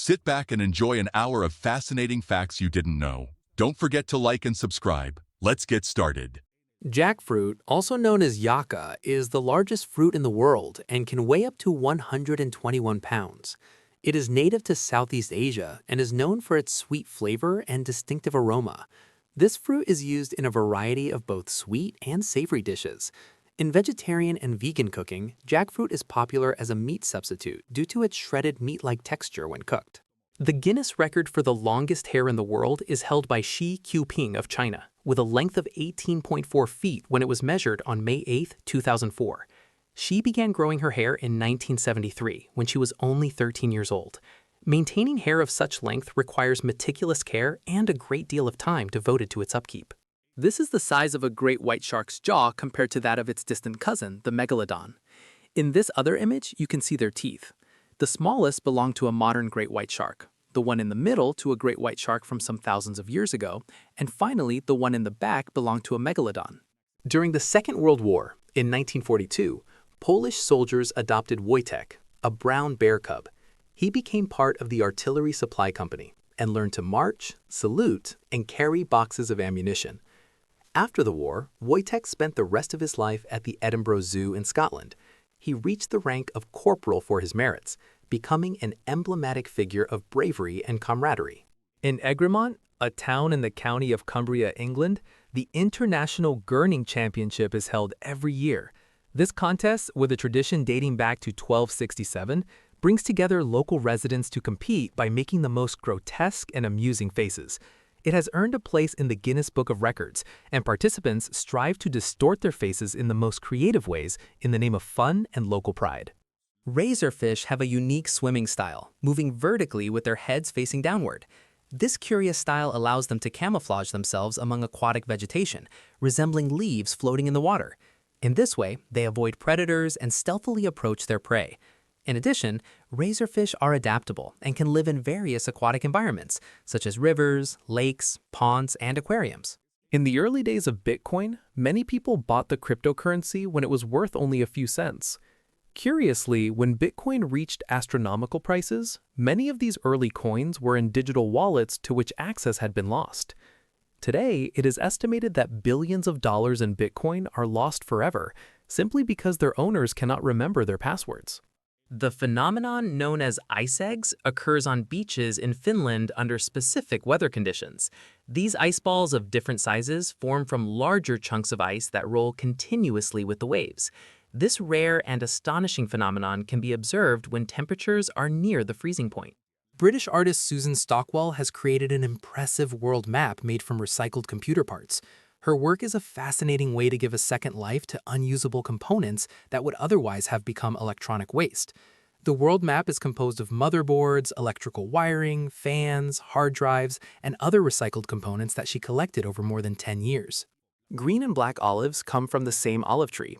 Sit back and enjoy an hour of fascinating facts you didn't know. Don't forget to like and subscribe. Let's get started. Jackfruit, also known as yucca, is the largest fruit in the world and can weigh up to 121 pounds. It is native to Southeast Asia and is known for its sweet flavor and distinctive aroma. This fruit is used in a variety of both sweet and savory dishes. In vegetarian and vegan cooking, jackfruit is popular as a meat substitute due to its shredded meat-like texture when cooked. The Guinness record for the longest hair in the world is held by Shi Qiuping of China, with a length of 18.4 feet when it was measured on May 8, 2004. She began growing her hair in 1973 when she was only 13 years old. Maintaining hair of such length requires meticulous care and a great deal of time devoted to its upkeep. This is the size of a great white shark's jaw compared to that of its distant cousin, the megalodon. In this other image, you can see their teeth. The smallest belong to a modern great white shark, the one in the middle to a great white shark from some thousands of years ago, and finally the one in the back belonged to a megalodon. During the Second World War, in 1942, Polish soldiers adopted Wojtek, a brown bear cub. He became part of the artillery supply company and learned to march, salute, and carry boxes of ammunition. After the war, Wojtek spent the rest of his life at the Edinburgh Zoo in Scotland. He reached the rank of corporal for his merits, becoming an emblematic figure of bravery and camaraderie. In Egremont, a town in the county of Cumbria, England, the International Gurning Championship is held every year. This contest, with a tradition dating back to 1267, brings together local residents to compete by making the most grotesque and amusing faces. It has earned a place in the Guinness Book of Records, and participants strive to distort their faces in the most creative ways in the name of fun and local pride. Razorfish have a unique swimming style, moving vertically with their heads facing downward. This curious style allows them to camouflage themselves among aquatic vegetation, resembling leaves floating in the water. In this way, they avoid predators and stealthily approach their prey. In addition, razorfish are adaptable and can live in various aquatic environments, such as rivers, lakes, ponds, and aquariums. In the early days of Bitcoin, many people bought the cryptocurrency when it was worth only a few cents. Curiously, when Bitcoin reached astronomical prices, many of these early coins were in digital wallets to which access had been lost. Today, it is estimated that billions of dollars in Bitcoin are lost forever, simply because their owners cannot remember their passwords. The phenomenon known as ice eggs occurs on beaches in Finland under specific weather conditions. These ice balls of different sizes form from larger chunks of ice that roll continuously with the waves. This rare and astonishing phenomenon can be observed when temperatures are near the freezing point. British artist Susan Stockwell has created an impressive world map made from recycled computer parts. Her work is a fascinating way to give a second life to unusable components that would otherwise have become electronic waste. The world map is composed of motherboards, electrical wiring, fans, hard drives, and other recycled components that she collected over more than 10 years. Green and black olives come from the same olive tree.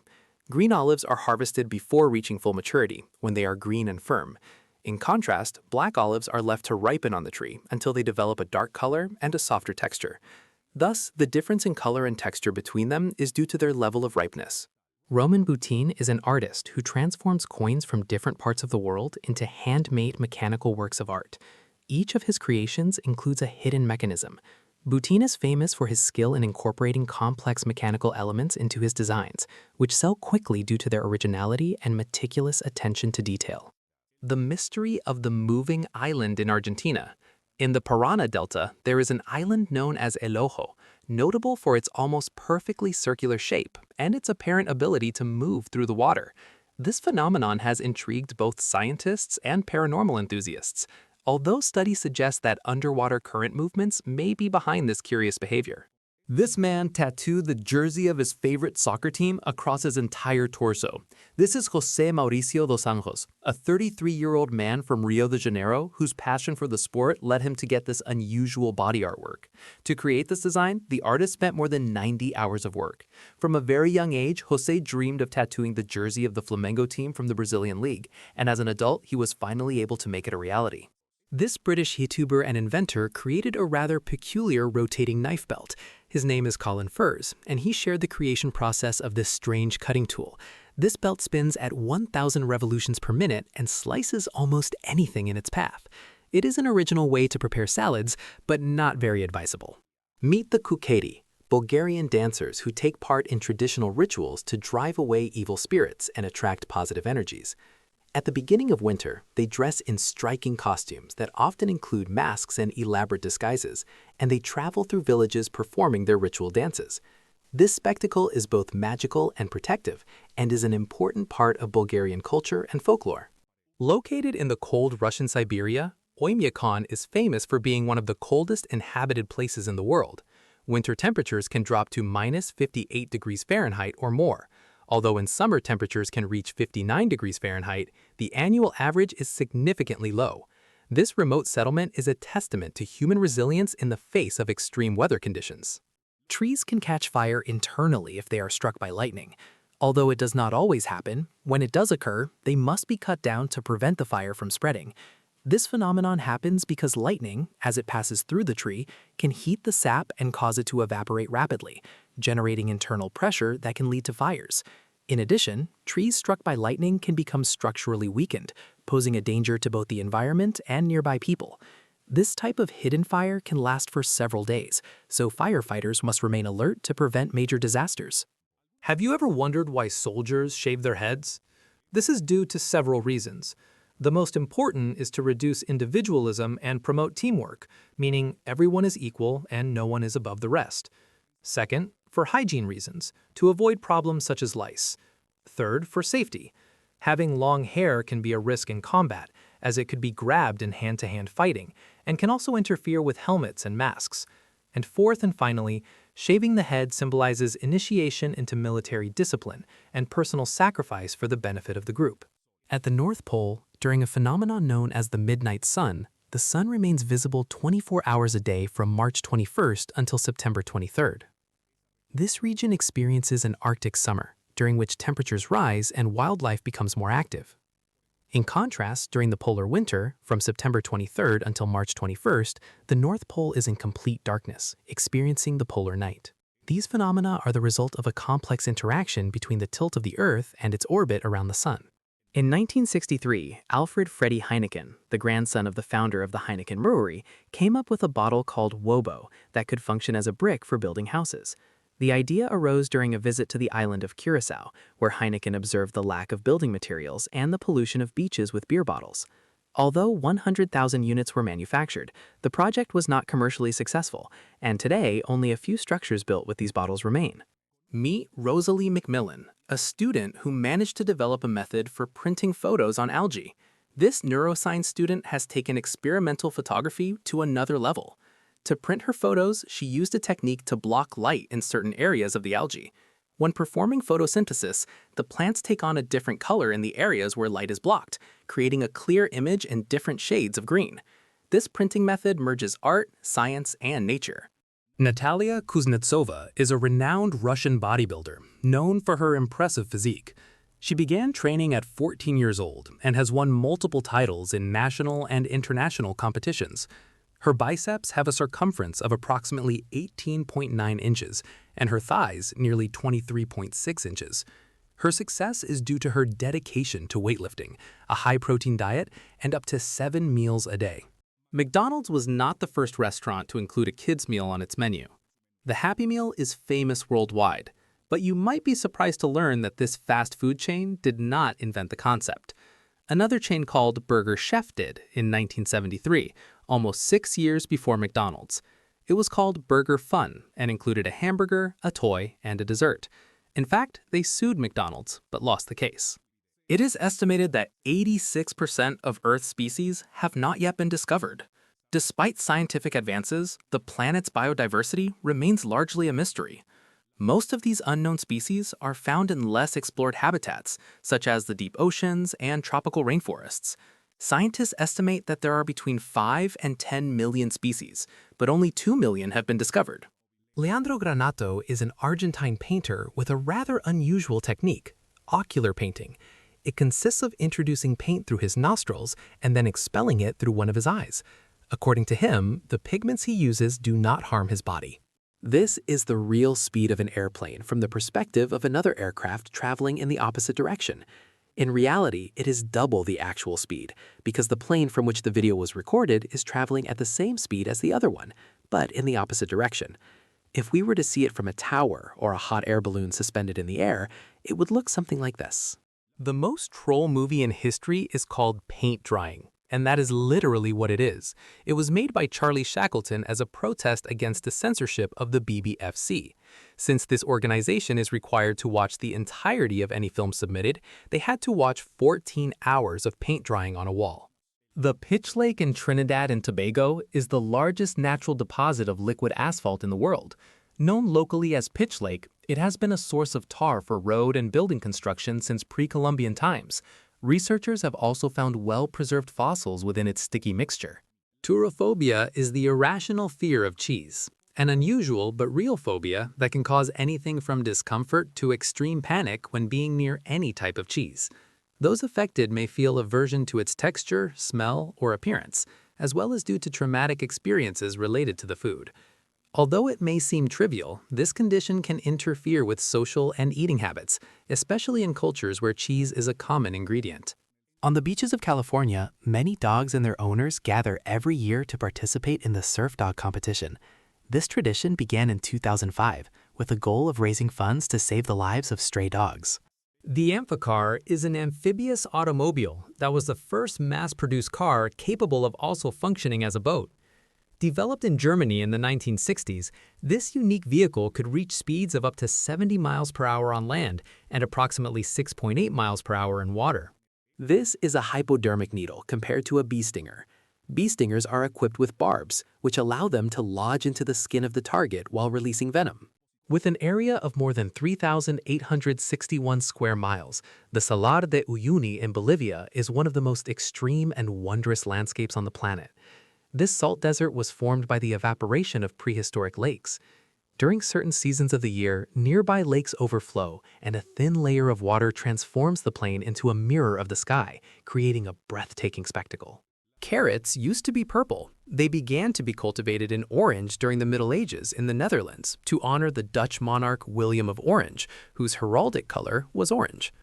Green olives are harvested before reaching full maturity, when they are green and firm. In contrast, black olives are left to ripen on the tree until they develop a dark color and a softer texture. Thus, the difference in color and texture between them is due to their level of ripeness. Roman Boutin is an artist who transforms coins from different parts of the world into handmade mechanical works of art. Each of his creations includes a hidden mechanism. Boutin is famous for his skill in incorporating complex mechanical elements into his designs, which sell quickly due to their originality and meticulous attention to detail. The mystery of the moving island in Argentina. In the Parana Delta, there is an island known as El Ojo, notable for its almost perfectly circular shape and its apparent ability to move through the water. This phenomenon has intrigued both scientists and paranormal enthusiasts, although studies suggest that underwater current movements may be behind this curious behavior. This man tattooed the jersey of his favorite soccer team across his entire torso. This is José Mauricio dos Anjos, a 33-year-old man from Rio de Janeiro whose passion for the sport led him to get this unusual body artwork. To create this design, the artist spent more than 90 hours of work. From a very young age, José dreamed of tattooing the jersey of the Flamingo team from the Brazilian league, and as an adult, he was finally able to make it a reality. This British YouTuber and inventor created a rather peculiar rotating knife belt. His name is Colin Furs, and he shared the creation process of this strange cutting tool. This belt spins at 1,000 revolutions per minute and slices almost anything in its path. It is an original way to prepare salads, but not very advisable. Meet the kuketi, Bulgarian dancers who take part in traditional rituals to drive away evil spirits and attract positive energies. At the beginning of winter, they dress in striking costumes that often include masks and elaborate disguises, and they travel through villages performing their ritual dances. This spectacle is both magical and protective, and is an important part of Bulgarian culture and folklore. Located in the cold Russian Siberia, Oymyakon is famous for being one of the coldest inhabited places in the world. Winter temperatures can drop to -58 degrees Fahrenheit or more. Although in summer temperatures can reach 59 degrees Fahrenheit, the annual average is significantly low. This remote settlement is a testament to human resilience in the face of extreme weather conditions. Trees can catch fire internally if they are struck by lightning. Although it does not always happen, when it does occur, they must be cut down to prevent the fire from spreading. This phenomenon happens because lightning, as it passes through the tree, can heat the sap and cause it to evaporate rapidly, generating internal pressure that can lead to fires. In addition, trees struck by lightning can become structurally weakened, posing a danger to both the environment and nearby people. This type of hidden fire can last for several days, so firefighters must remain alert to prevent major disasters. Have you ever wondered why soldiers shave their heads? This is due to several reasons. The most important is to reduce individualism and promote teamwork, meaning everyone is equal and no one is above the rest. Second, for hygiene reasons, to avoid problems such as lice. Third, for safety. Having long hair can be a risk in combat, as it could be grabbed in hand-to-hand fighting, and can also interfere with helmets and masks. And fourth and finally, shaving the head symbolizes initiation into military discipline and personal sacrifice for the benefit of the group. At the North Pole, during a phenomenon known as the midnight sun, the sun remains visible 24 hours a day from March 21st until September 23rd. This region experiences an Arctic summer, during which temperatures rise and wildlife becomes more active. In contrast, during the polar winter, from September 23rd until March 21st, the North Pole is in complete darkness, experiencing the polar night. These phenomena are the result of a complex interaction between the tilt of the Earth and its orbit around the sun. In 1963, Alfred Freddy Heineken, the grandson of the founder of the Heineken Brewery, came up with a bottle called Wobo that could function as a brick for building houses. The idea arose during a visit to the island of Curacao, where Heineken observed the lack of building materials and the pollution of beaches with beer bottles. Although 100,000 units were manufactured, the project was not commercially successful, and today only a few structures built with these bottles remain. Meet Rosalie McMillan, a student who managed to develop a method for printing photos on algae. This neuroscience student has taken experimental photography to another level. To print her photos, she used a technique to block light in certain areas of the algae. When performing photosynthesis, the plants take on a different color in the areas where light is blocked, creating a clear image in different shades of green. This printing method merges art, science, and nature. Natalia Kuznetsova is a renowned Russian bodybuilder, known for her impressive physique. She began training at 14 years old and has won multiple titles in national and international competitions. Her biceps have a circumference of approximately 18.9 inches, and her thighs nearly 23.6 inches. Her success is due to her dedication to weightlifting, a high-protein diet, and up to 7 meals a day. McDonald's was not the first restaurant to include a kids' meal on its menu. The Happy Meal is famous worldwide, but you might be surprised to learn that this fast food chain did not invent the concept. Another chain called Burger Chef did in 1973, almost 6 years before McDonald's. It was called Burger Fun and included a hamburger, a toy, and a dessert. In fact, they sued McDonald's, but lost the case. It is estimated that 86% of Earth's species have not yet been discovered. Despite scientific advances, the planet's biodiversity remains largely a mystery. Most of these unknown species are found in less explored habitats, such as the deep oceans and tropical rainforests. Scientists estimate that there are between 5 and 10 million species, but only 2 million have been discovered. Leandro Granato is an Argentine painter with a rather unusual technique, ocular painting. It consists of introducing paint through his nostrils and then expelling it through one of his eyes. According to him, the pigments he uses do not harm his body. This is the real speed of an airplane from the perspective of another aircraft traveling in the opposite direction. In reality, it is double the actual speed, because the plane from which the video was recorded is traveling at the same speed as the other one, but in the opposite direction. If we were to see it from a tower or a hot air balloon suspended in the air, it would look something like this. The most troll movie in history is called Paint Drying, and that is literally what it is. It was made by Charlie Shackleton as a protest against the censorship of the BBFC. Since this organization is required to watch the entirety of any film submitted, they had to watch 14 hours of paint drying on a wall. The Pitch Lake in Trinidad and Tobago is the largest natural deposit of liquid asphalt in the world. Known locally as Pitch Lake, it has been a source of tar for road and building construction since pre-Columbian times. Researchers have also found well-preserved fossils within its sticky mixture. Turophobia is the irrational fear of cheese, an unusual but real phobia that can cause anything from discomfort to extreme panic when being near any type of cheese. Those affected may feel aversion to its texture, smell, or appearance, as well as due to traumatic experiences related to the food. Although it may seem trivial, this condition can interfere with social and eating habits, especially in cultures where cheese is a common ingredient. On the beaches of California, many dogs and their owners gather every year to participate in the surf dog competition. This tradition began in 2005 with the goal of raising funds to save the lives of stray dogs. The amphicar is an amphibious automobile that was the first mass-produced car capable of also functioning as a boat. Developed in Germany in the 1960s, this unique vehicle could reach speeds of up to 70 miles per hour on land and approximately 6.8 miles per hour in water. This is a hypodermic needle compared to a bee stinger. Bee stingers are equipped with barbs, which allow them to lodge into the skin of the target while releasing venom. With an area of more than 3,861 square miles, the Salar de Uyuni in Bolivia is one of the most extreme and wondrous landscapes on the planet. This salt desert was formed by the evaporation of prehistoric lakes. During certain seasons of the year, nearby lakes overflow, and a thin layer of water transforms the plain into a mirror of the sky, creating a breathtaking spectacle. Carrots used to be purple. They began to be cultivated in orange during the Middle Ages in the Netherlands to honor the Dutch monarch William of Orange, whose heraldic color was orange.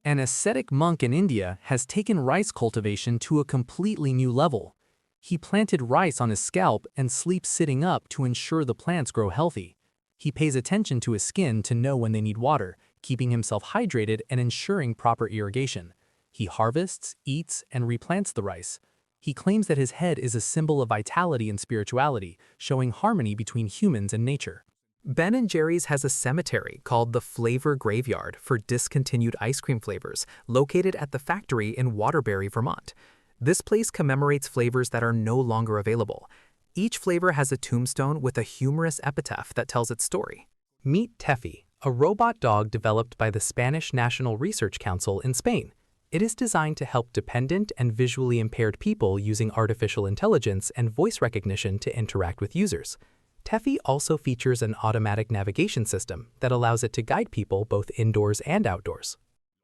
An ascetic monk in India has taken rice cultivation to a completely new level. He planted rice on his scalp and sleeps sitting up to ensure the plants grow healthy. He pays attention to his skin to know when they need water, keeping himself hydrated and ensuring proper irrigation. He harvests, eats, and replants the rice. He claims that his head is a symbol of vitality and spirituality, showing harmony between humans and nature. Ben & Jerry's has a cemetery called the Flavor Graveyard for discontinued ice cream flavors, located at the factory in Waterbury, Vermont. This place commemorates flavors that are no longer available. Each flavor has a tombstone with a humorous epitaph that tells its story. Meet Teffy, a robot dog developed by the Spanish National Research Council in Spain. It is designed to help dependent and visually impaired people using artificial intelligence and voice recognition to interact with users. Teffy also features an automatic navigation system that allows it to guide people both indoors and outdoors.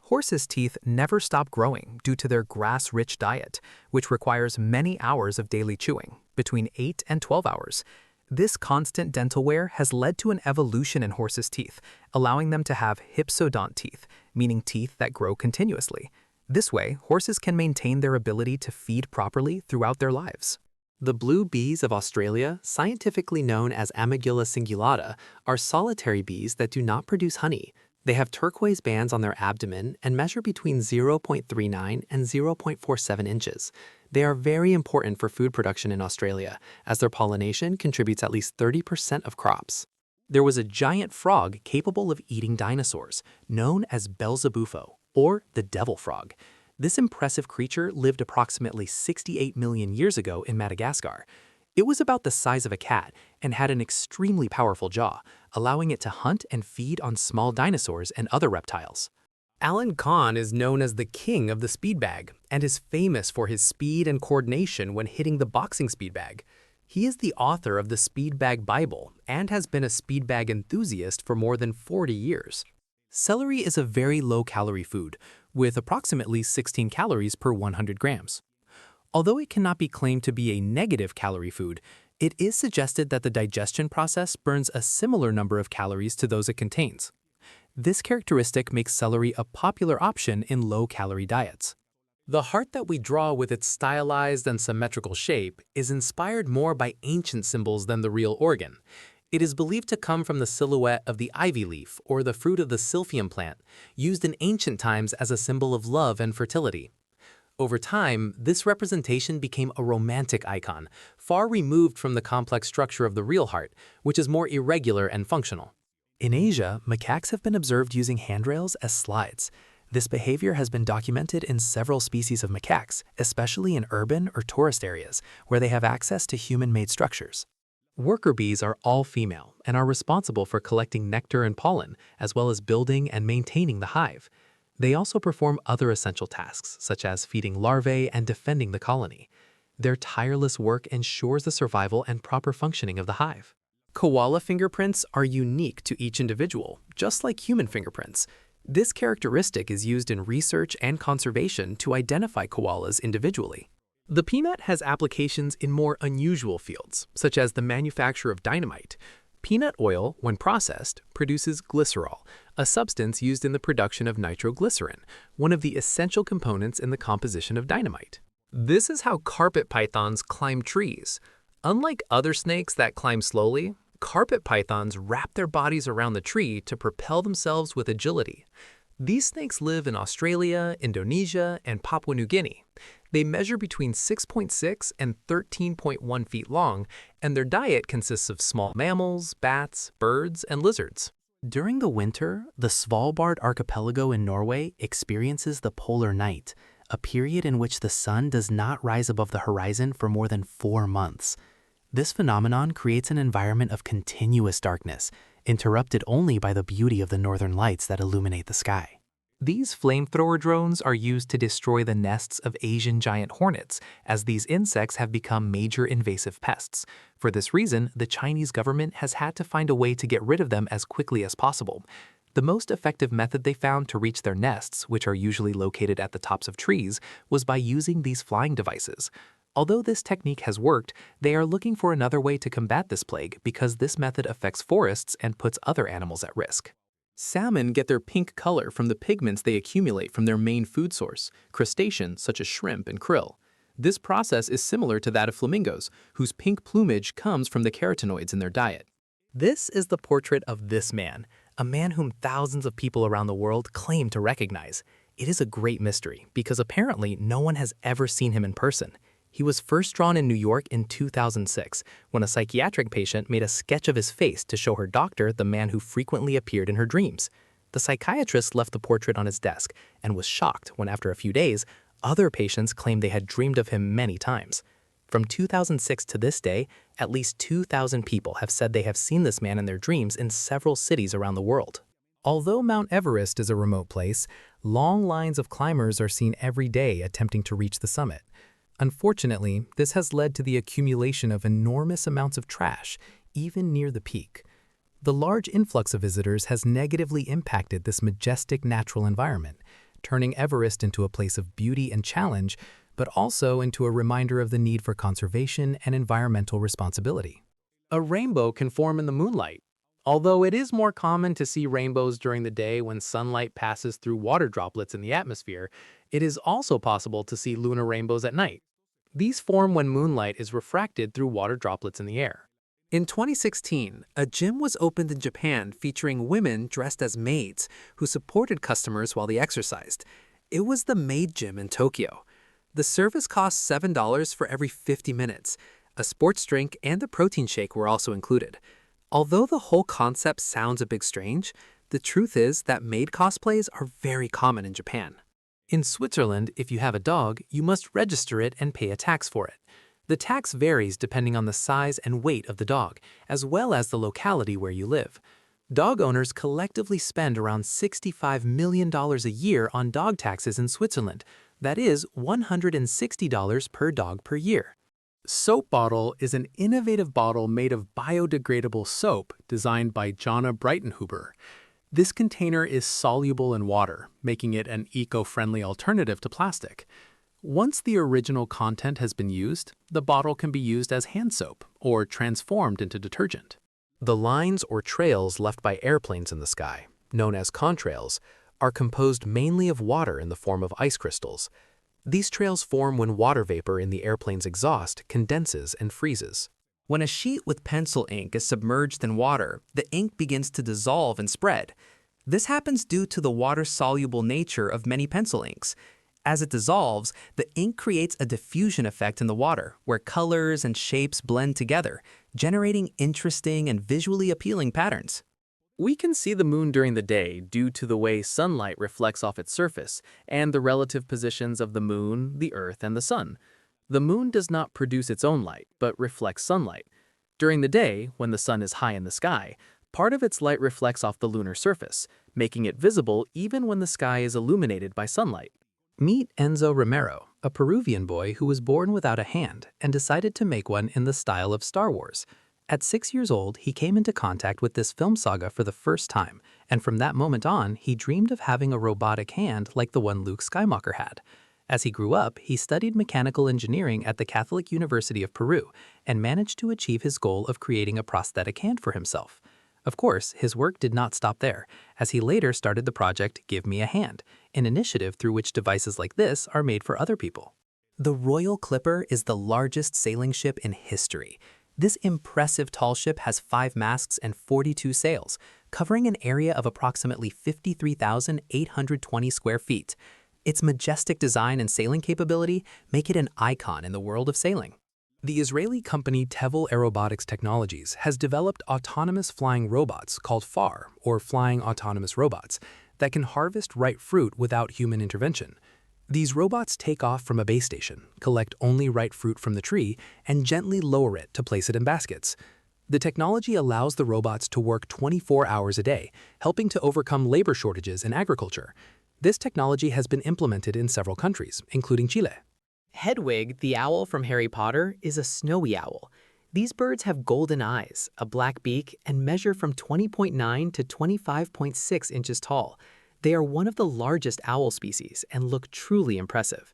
Horses' teeth never stop growing due to their grass-rich diet, which requires many hours of daily chewing, between 8 and 12 hours. This constant dental wear has led to an evolution in horses' teeth, allowing them to have hypsodont teeth, meaning teeth that grow continuously. This way, horses can maintain their ability to feed properly throughout their lives. The blue bees of Australia, scientifically known as Amygdala cingulata, are solitary bees that do not produce honey. They have turquoise bands on their abdomen and measure between 0.39 and 0.47 inches. They are very important for food production in Australia, as their pollination contributes at least 30% of crops. There was a giant frog capable of eating dinosaurs, known as Belzebufo, or the devil frog. This impressive creature lived approximately 68 million years ago in Madagascar. It was about the size of a cat and had an extremely powerful jaw, allowing it to hunt and feed on small dinosaurs and other reptiles. Alan Kahn is known as the king of the speed bag and is famous for his speed and coordination when hitting the boxing speed bag. He is the author of the Speed Bag Bible and has been a speed bag enthusiast for more than 40 years. Celery is a very low-calorie food, with approximately 16 calories per 100 grams. Although it cannot be claimed to be a negative calorie food, it is suggested that the digestion process burns a similar number of calories to those it contains. This characteristic makes celery a popular option in low-calorie diets. The heart that we draw with its stylized and symmetrical shape is inspired more by ancient symbols than the real organ. It is believed to come from the silhouette of the ivy leaf or the fruit of the silphium plant, used in ancient times as a symbol of love and fertility. Over time, this representation became a romantic icon, far removed from the complex structure of the real heart, which is more irregular and functional. In Asia, macaques have been observed using handrails as slides. This behavior has been documented in several species of macaques, especially in urban or tourist areas, where they have access to human-made structures. Worker bees are all female and are responsible for collecting nectar and pollen, as well as building and maintaining the hive. They also perform other essential tasks, such as feeding larvae and defending the colony. Their tireless work ensures the survival and proper functioning of the hive. Koala fingerprints are unique to each individual, just like human fingerprints. This characteristic is used in research and conservation to identify koalas individually. The peanut has applications in more unusual fields, such as the manufacture of dynamite. Peanut oil, when processed, produces glycerol, a substance used in the production of nitroglycerin, one of the essential components in the composition of dynamite. This is how carpet pythons climb trees. Unlike other snakes that climb slowly, carpet pythons wrap their bodies around the tree to propel themselves with agility. These snakes live in Australia, Indonesia, and Papua New Guinea. They measure between 6.6 and 13.1 feet long, and their diet consists of small mammals, bats, birds, and lizards. During the winter, the Svalbard archipelago in Norway experiences the polar night, a period in which the sun does not rise above the horizon for more than 4 months. This phenomenon creates an environment of continuous darkness, interrupted only by the beauty of the northern lights that illuminate the sky. These flamethrower drones are used to destroy the nests of Asian giant hornets, as these insects have become major invasive pests. For this reason, the Chinese government has had to find a way to get rid of them as quickly as possible. The most effective method they found to reach their nests, which are usually located at the tops of trees, was by using these flying devices. Although this technique has worked, they are looking for another way to combat this plague because this method affects forests and puts other animals at risk. Salmon get their pink color from the pigments they accumulate from their main food source, crustaceans such as shrimp and krill. This process is similar to that of flamingos, whose pink plumage comes from the carotenoids in their diet. This is the portrait of this man, a man whom thousands of people around the world claim to recognize. It is a great mystery because apparently no one has ever seen him in person. He was first drawn in New York in 2006, when a psychiatric patient made a sketch of his face to show her doctor the man who frequently appeared in her dreams. The psychiatrist left the portrait on his desk and was shocked when, after a few days, other patients claimed they had dreamed of him many times. From 2006 to this day, at least 2,000 people have said they have seen this man in their dreams in several cities around the world. Although Mount Everest is a remote place, long lines of climbers are seen every day attempting to reach the summit. Unfortunately, this has led to the accumulation of enormous amounts of trash, even near the peak. The large influx of visitors has negatively impacted this majestic natural environment, turning Everest into a place of beauty and challenge, but also into a reminder of the need for conservation and environmental responsibility. A rainbow can form in the moonlight. Although it is more common to see rainbows during the day when sunlight passes through water droplets in the atmosphere, it is also possible to see lunar rainbows at night. These form when moonlight is refracted through water droplets in the air. In 2016, a gym was opened in Japan featuring women dressed as maids who supported customers while they exercised. It was the Maid Gym in Tokyo. The service cost $7 for every 50 minutes. A sports drink and a protein shake were also included. Although the whole concept sounds a bit strange, the truth is that maid cosplays are very common in Japan. In Switzerland, if you have a dog, you must register it and pay a tax for it. The tax varies depending on the size and weight of the dog, as well as the locality where you live. Dog owners collectively spend around $65 million a year on dog taxes in Switzerland. That is $160 per dog per year. Soap Bottle is an innovative bottle made of biodegradable soap designed by Jana Breitenhuber. This container is soluble in water, making it an eco-friendly alternative to plastic. Once the original content has been used, the bottle can be used as hand soap or transformed into detergent. The lines or trails left by airplanes in the sky, known as contrails, are composed mainly of water in the form of ice crystals. These trails form when water vapor in the airplane's exhaust condenses and freezes. When a sheet with pencil ink is submerged in water, the ink begins to dissolve and spread. This happens due to the water-soluble nature of many pencil inks. As it dissolves, the ink creates a diffusion effect in the water, where colors and shapes blend together, generating interesting and visually appealing patterns. We can see the moon during the day due to the way sunlight reflects off its surface and the relative positions of the moon, the earth, and the sun. The moon does not produce its own light, but reflects sunlight. During the day, when the sun is high in the sky, part of its light reflects off the lunar surface, making it visible even when the sky is illuminated by sunlight. Meet Enzo Romero, a Peruvian boy who was born without a hand and decided to make one in the style of Star Wars. At 6 years old, he came into contact with this film saga for the first time, and from that moment on, he dreamed of having a robotic hand like the one Luke Skywalker had. As he grew up, he studied mechanical engineering at the Catholic University of Peru and managed to achieve his goal of creating a prosthetic hand for himself. Of course, his work did not stop there, as he later started the project Give Me a Hand, an initiative through which devices like this are made for other people. The Royal Clipper is the largest sailing ship in history. This impressive tall ship has 5 masts and 42 sails, covering an area of approximately 53,820 square feet. Its majestic design and sailing capability make it an icon in the world of sailing. The Israeli company Tevel Aerobotics Technologies has developed autonomous flying robots called FAR, or Flying Autonomous Robots, that can harvest ripe fruit without human intervention. These robots take off from a base station, collect only ripe fruit from the tree, and gently lower it to place it in baskets. The technology allows the robots to work 24 hours a day, helping to overcome labor shortages in agriculture. This technology has been implemented in several countries, including Chile. Hedwig, the owl from Harry Potter, is a snowy owl. These birds have golden eyes, a black beak, and measure from 20.9 to 25.6 inches tall. They are one of the largest owl species and look truly impressive.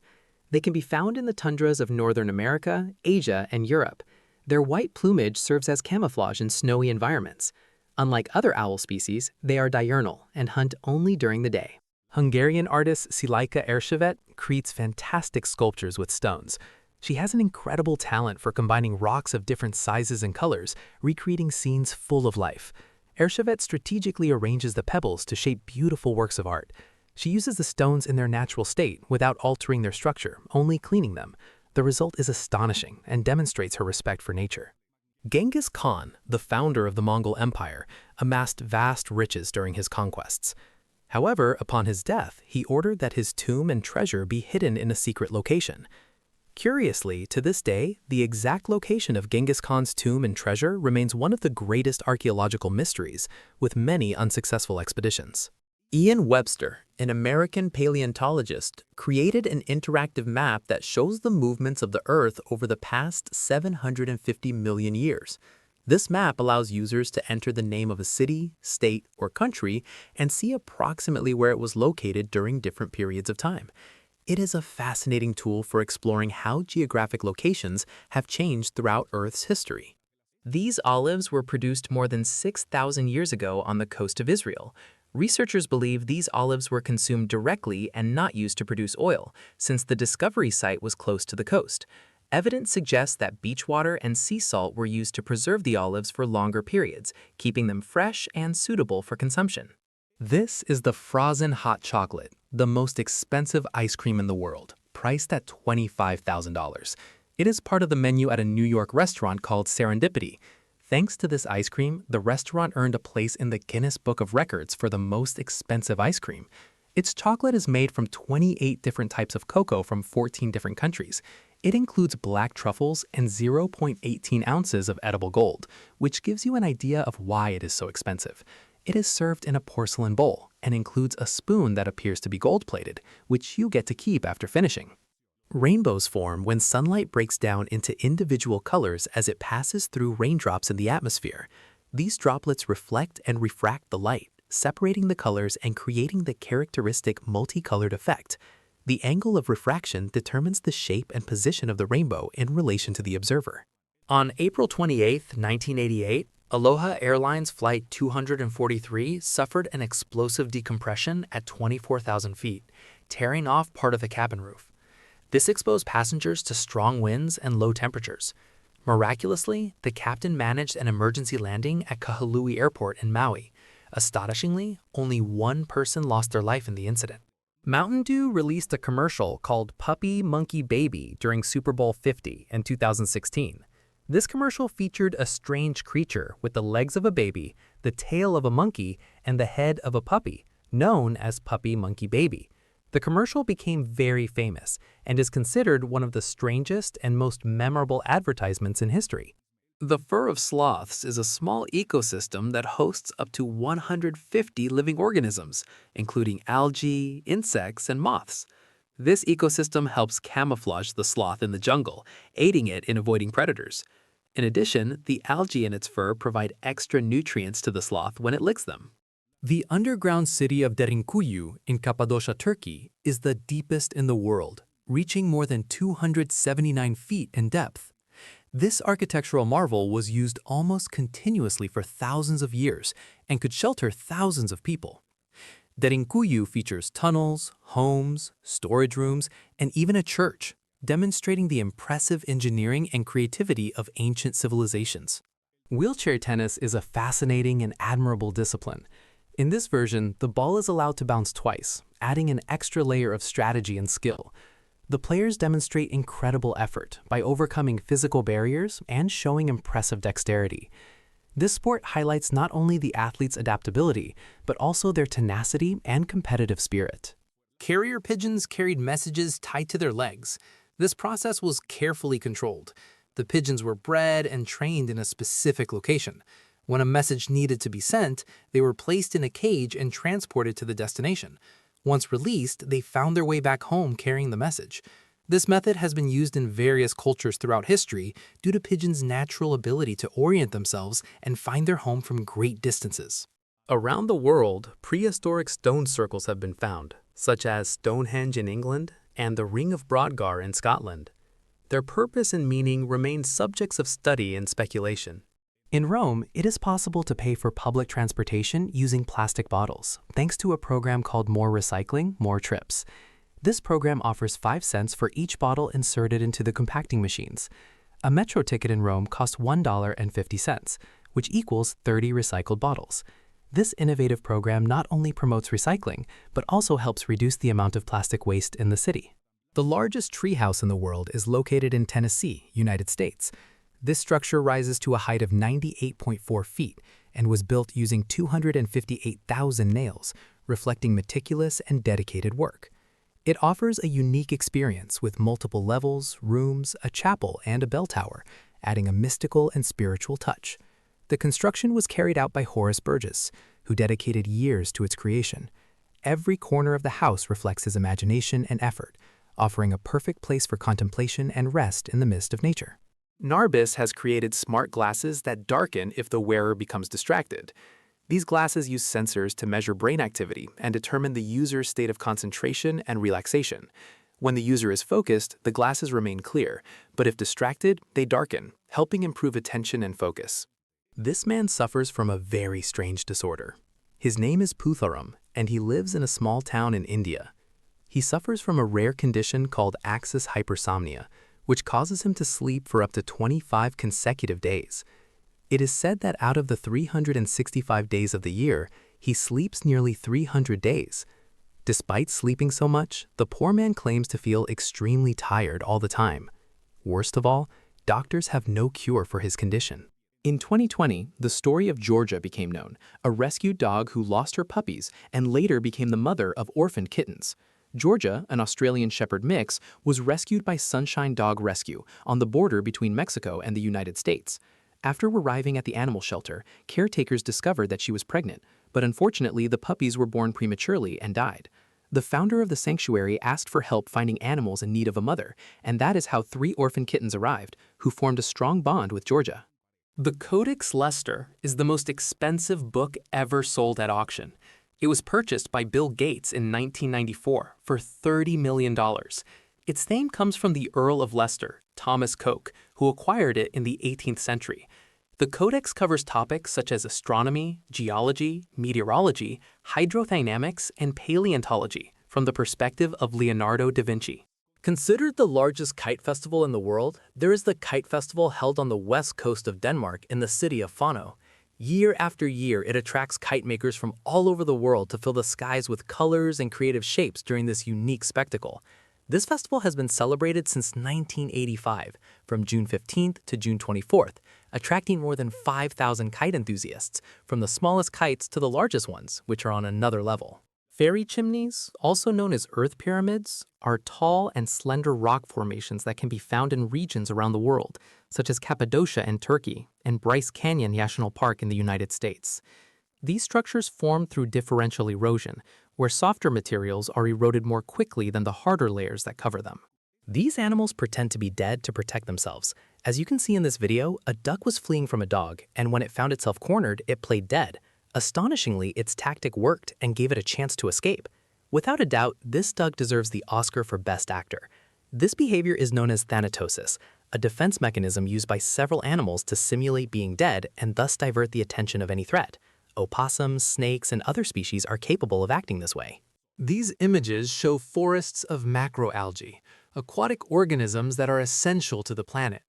They can be found in the tundras of Northern America, Asia, and Europe. Their white plumage serves as camouflage in snowy environments. Unlike other owl species, they are diurnal and hunt only during the day. Hungarian artist Szilajka Erzsébet creates fantastic sculptures with stones. She has an incredible talent for combining rocks of different sizes and colors, recreating scenes full of life. Erzsébet strategically arranges the pebbles to shape beautiful works of art. She uses the stones in their natural state without altering their structure, only cleaning them. The result is astonishing and demonstrates her respect for nature. Genghis Khan, the founder of the Mongol Empire, amassed vast riches during his conquests. However, upon his death, he ordered that his tomb and treasure be hidden in a secret location. Curiously, to this day, the exact location of Genghis Khan's tomb and treasure remains one of the greatest archaeological mysteries, with many unsuccessful expeditions. Ian Webster, an American paleontologist, created an interactive map that shows the movements of the Earth over the past 750 million years. This map allows users to enter the name of a city, state, or country and see approximately where it was located during different periods of time. It is a fascinating tool for exploring how geographic locations have changed throughout Earth's history. These olives were produced more than 6,000 years ago on the coast of Israel. Researchers believe these olives were consumed directly and not used to produce oil, since the discovery site was close to the coast. Evidence suggests that beach water and sea salt were used to preserve the olives for longer periods, keeping them fresh and suitable for consumption. This is the frozen hot chocolate, the most expensive ice cream in the world, priced at $25,000. It is part of the menu at a New York restaurant called Serendipity. Thanks to this ice cream, the restaurant earned a place in the Guinness Book of Records for the most expensive ice cream. Its chocolate is made from 28 different types of cocoa from 14 different countries. It includes black truffles and 0.18 ounces of edible gold, which gives you an idea of why it is so expensive. It is served in a porcelain bowl and includes a spoon that appears to be gold-plated, which you get to keep after finishing. Rainbows form when sunlight breaks down into individual colors as it passes through raindrops in the atmosphere. These droplets reflect and refract the light, separating the colors and creating the characteristic multicolored effect. The angle of refraction determines the shape and position of the rainbow in relation to the observer. On April 28, 1988, Aloha Airlines Flight 243 suffered an explosive decompression at 24,000 feet, tearing off part of the cabin roof. This exposed passengers to strong winds and low temperatures. Miraculously, the captain managed an emergency landing at Kahului Airport in Maui. Astonishingly, only one person lost their life in the incident. Mountain Dew released a commercial called Puppy Monkey Baby during Super Bowl 50 in 2016. This commercial featured a strange creature with the legs of a baby, the tail of a monkey, and the head of a puppy, known as Puppy Monkey Baby. The commercial became very famous and is considered one of the strangest and most memorable advertisements in history. The fur of sloths is a small ecosystem that hosts up to 150 living organisms, including algae, insects, and moths. This ecosystem helps camouflage the sloth in the jungle, aiding it in avoiding predators. In addition, the algae in its fur provide extra nutrients to the sloth when it licks them. The underground city of Derinkuyu in Cappadocia, Turkey, is the deepest in the world, reaching more than 279 feet in depth. This architectural marvel was used almost continuously for thousands of years and could shelter thousands of people. Derinkuyu features tunnels, homes, storage rooms, and even a church, demonstrating the impressive engineering and creativity of ancient civilizations. Wheelchair tennis is a fascinating and admirable discipline. In this version, the ball is allowed to bounce twice, adding an extra layer of strategy and skill. The players demonstrate incredible effort by overcoming physical barriers and showing impressive dexterity. This sport highlights not only the athletes' adaptability, but also their tenacity and competitive spirit. Carrier pigeons carried messages tied to their legs. This process was carefully controlled. The pigeons were bred and trained in a specific location. When a message needed to be sent, they were placed in a cage and transported to the destination. Once released, they found their way back home carrying the message. This method has been used in various cultures throughout history due to pigeons' natural ability to orient themselves and find their home from great distances. Around the world, prehistoric stone circles have been found, such as Stonehenge in England and the Ring of Brodgar in Scotland. Their purpose and meaning remain subjects of study and speculation. In Rome, it is possible to pay for public transportation using plastic bottles, thanks to a program called More Recycling, More Trips. This program offers 5 cents for each bottle inserted into the compacting machines. A metro ticket in Rome costs $1.50, which equals 30 recycled bottles. This innovative program not only promotes recycling, but also helps reduce the amount of plastic waste in the city. The largest treehouse in the world is located in Tennessee, United States. This structure rises to a height of 98.4 feet and was built using 258,000 nails, reflecting meticulous and dedicated work. It offers a unique experience with multiple levels, rooms, a chapel, and a bell tower, adding a mystical and spiritual touch. The construction was carried out by Horace Burgess, who dedicated years to its creation. Every corner of the house reflects his imagination and effort, offering a perfect place for contemplation and rest in the midst of nature. Narbis has created smart glasses that darken if the wearer becomes distracted. These glasses use sensors to measure brain activity and determine the user's state of concentration and relaxation. When the user is focused, the glasses remain clear, but if distracted, they darken, helping improve attention and focus. This man suffers from a very strange disorder. His name is Putharam, and he lives in a small town in India. He suffers from a rare condition called axis hypersomnia, which causes him to sleep for up to 25 consecutive days. It is said that out of the 365 days of the year, he sleeps nearly 300 days. Despite sleeping so much, the poor man claims to feel extremely tired all the time. Worst of all, doctors have no cure for his condition. In 2020, the story of Georgia became known, a rescued dog who lost her puppies and later became the mother of orphaned kittens. Georgia, an Australian Shepherd mix, was rescued by Sunshine Dog Rescue on the border between Mexico and the United States. After arriving at the animal shelter, caretakers discovered that she was pregnant, but unfortunately the puppies were born prematurely and died. The founder of the sanctuary asked for help finding animals in need of a mother, and that is how 3 orphan kittens arrived, who formed a strong bond with Georgia. The Codex Leicester is the most expensive book ever sold at auction. It was purchased by Bill Gates in 1994 for $30 million. Its name comes from the Earl of Leicester, Thomas Coke, who acquired it in the 18th century. The codex covers topics such as astronomy, geology, meteorology, hydrodynamics, and paleontology from the perspective of Leonardo da Vinci. Considered the largest kite festival in the world, there is the Kite Festival held on the west coast of Denmark in the city of Fano. Year after year, it attracts kite makers from all over the world to fill the skies with colors and creative shapes during this unique spectacle. This festival has been celebrated since 1985, from June 15th to June 24th, attracting more than 5,000 kite enthusiasts, from the smallest kites to the largest ones, which are on another level. Fairy chimneys, also known as earth pyramids, are tall and slender rock formations that can be found in regions around the world, such as Cappadocia in Turkey and Bryce Canyon National Park in the United States. These structures form through differential erosion, where softer materials are eroded more quickly than the harder layers that cover them. These animals pretend to be dead to protect themselves. As you can see in this video, a duck was fleeing from a dog, and when it found itself cornered, it played dead. Astonishingly, its tactic worked and gave it a chance to escape. Without a doubt, this duck deserves the Oscar for Best Actor. This behavior is known as thanatosis, a defense mechanism used by several animals to simulate being dead and thus divert the attention of any threat. Opossums, snakes, and other species are capable of acting this way. These images show forests of macroalgae, aquatic organisms that are essential to the planet.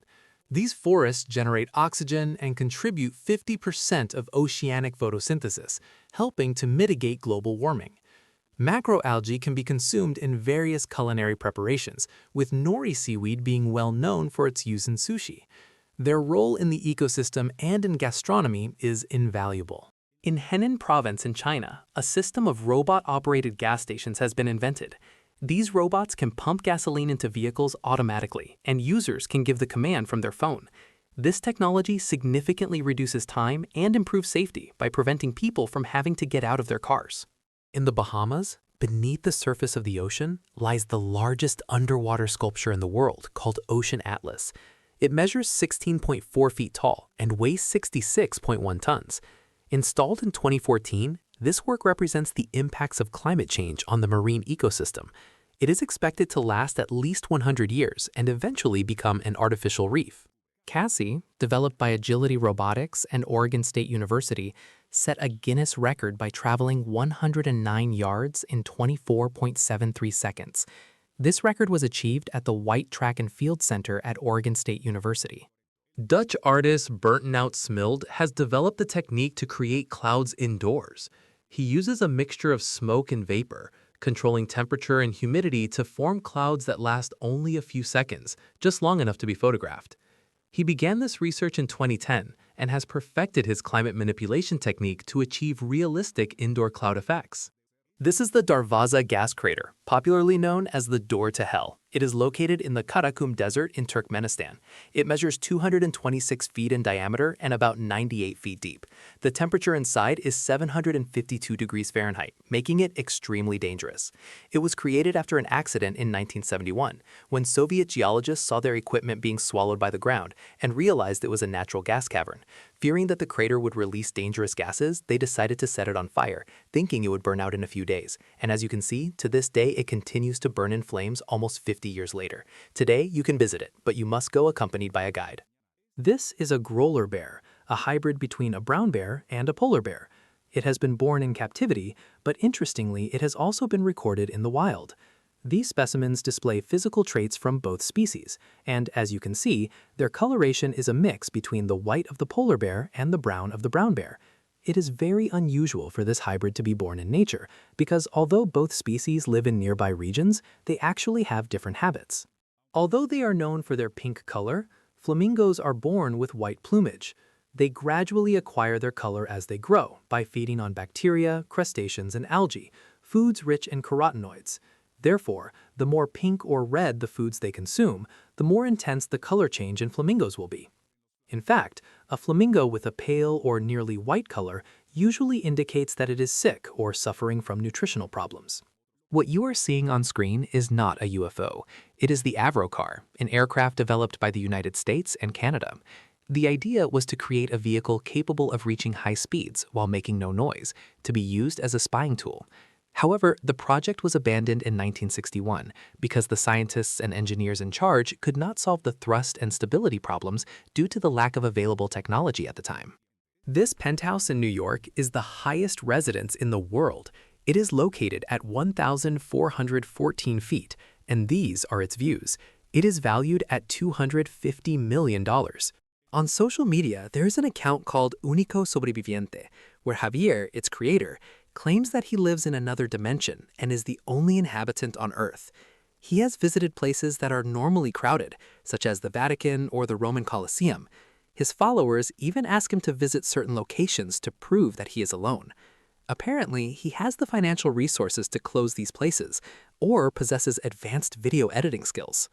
These forests generate oxygen and contribute 50% of oceanic photosynthesis, helping to mitigate global warming. Macroalgae can be consumed in various culinary preparations, with nori seaweed being well known for its use in sushi. Their role in the ecosystem and in gastronomy is invaluable. In Henan province in China, a system of robot-operated gas stations has been invented. These robots can pump gasoline into vehicles automatically, and users can give the command from their phone. This technology significantly reduces time and improves safety by preventing people from having to get out of their cars. In the Bahamas, beneath the surface of the ocean, lies the largest underwater sculpture in the world called Ocean Atlas. It measures 16.4 feet tall and weighs 66.1 tons. Installed in 2014, this work represents the impacts of climate change on the marine ecosystem. It is expected to last at least 100 years and eventually become an artificial reef. Cassie, developed by Agility Robotics and Oregon State University, set a Guinness record by traveling 109 yards in 24.73 seconds. This record was achieved at the White Track and Field Center at Oregon State University. Dutch artist Bernt Smild has developed the technique to create clouds indoors. He uses a mixture of smoke and vapor, controlling temperature and humidity to form clouds that last only a few seconds, just long enough to be photographed. He began this research in 2010 and has perfected his climate manipulation technique to achieve realistic indoor cloud effects. This is the Darvaza gas crater, popularly known as the Door to Hell. It is located in the Karakum Desert in Turkmenistan. It measures 226 feet in diameter and about 98 feet deep. The temperature inside is 752 degrees Fahrenheit, making it extremely dangerous. It was created after an accident in 1971, when Soviet geologists saw their equipment being swallowed by the ground and realized it was a natural gas cavern. Fearing that the crater would release dangerous gases, they decided to set it on fire, thinking it would burn out in a few days. And as you can see, to this day, it continues to burn in flames almost 50 years later. Today, you can visit it, but you must go accompanied by a guide. This is a growler bear, a hybrid between a brown bear and a polar bear. It has been born in captivity, but interestingly, it has also been recorded in the wild. These specimens display physical traits from both species, and as you can see, their coloration is a mix between the white of the polar bear and the brown of the brown bear. It is very unusual for this hybrid to be born in nature, because although both species live in nearby regions, they actually have different habits. Although they are known for their pink color, flamingos are born with white plumage. They gradually acquire their color as they grow by feeding on bacteria, crustaceans, and algae, foods rich in carotenoids. Therefore, the more pink or red the foods they consume, the more intense the color change in flamingos will be. In fact, a flamingo with a pale or nearly white color usually indicates that it is sick or suffering from nutritional problems. What you are seeing on screen is not a UFO. It is the Avrocar, an aircraft developed by the United States and Canada. The idea was to create a vehicle capable of reaching high speeds while making no noise, to be used as a spying tool. However, the project was abandoned in 1961 because the scientists and engineers in charge could not solve the thrust and stability problems due to the lack of available technology at the time. This penthouse in New York is the highest residence in the world. It is located at 1,414 feet, and these are its views. It is valued at $250 million. On social media, there is an account called Único Sobreviviente, where Javier, its creator, claims that he lives in another dimension and is the only inhabitant on Earth. He has visited places that are normally crowded, such as the Vatican or the Roman Colosseum. His followers even ask him to visit certain locations to prove that he is alone. Apparently, he has the financial resources to close these places, or possesses advanced video editing skills.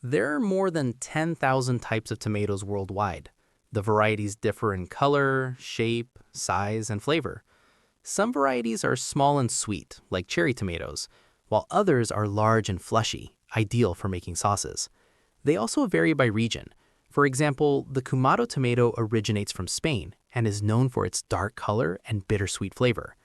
There are more than 10,000 types of tomatoes worldwide. The varieties differ in color, shape, size, and flavor. Some varieties are small and sweet, like cherry tomatoes, while others are large and fleshy, ideal for making sauces. They also vary by region. For example, the Kumado tomato originates from Spain and is known for its dark color and bittersweet flavor.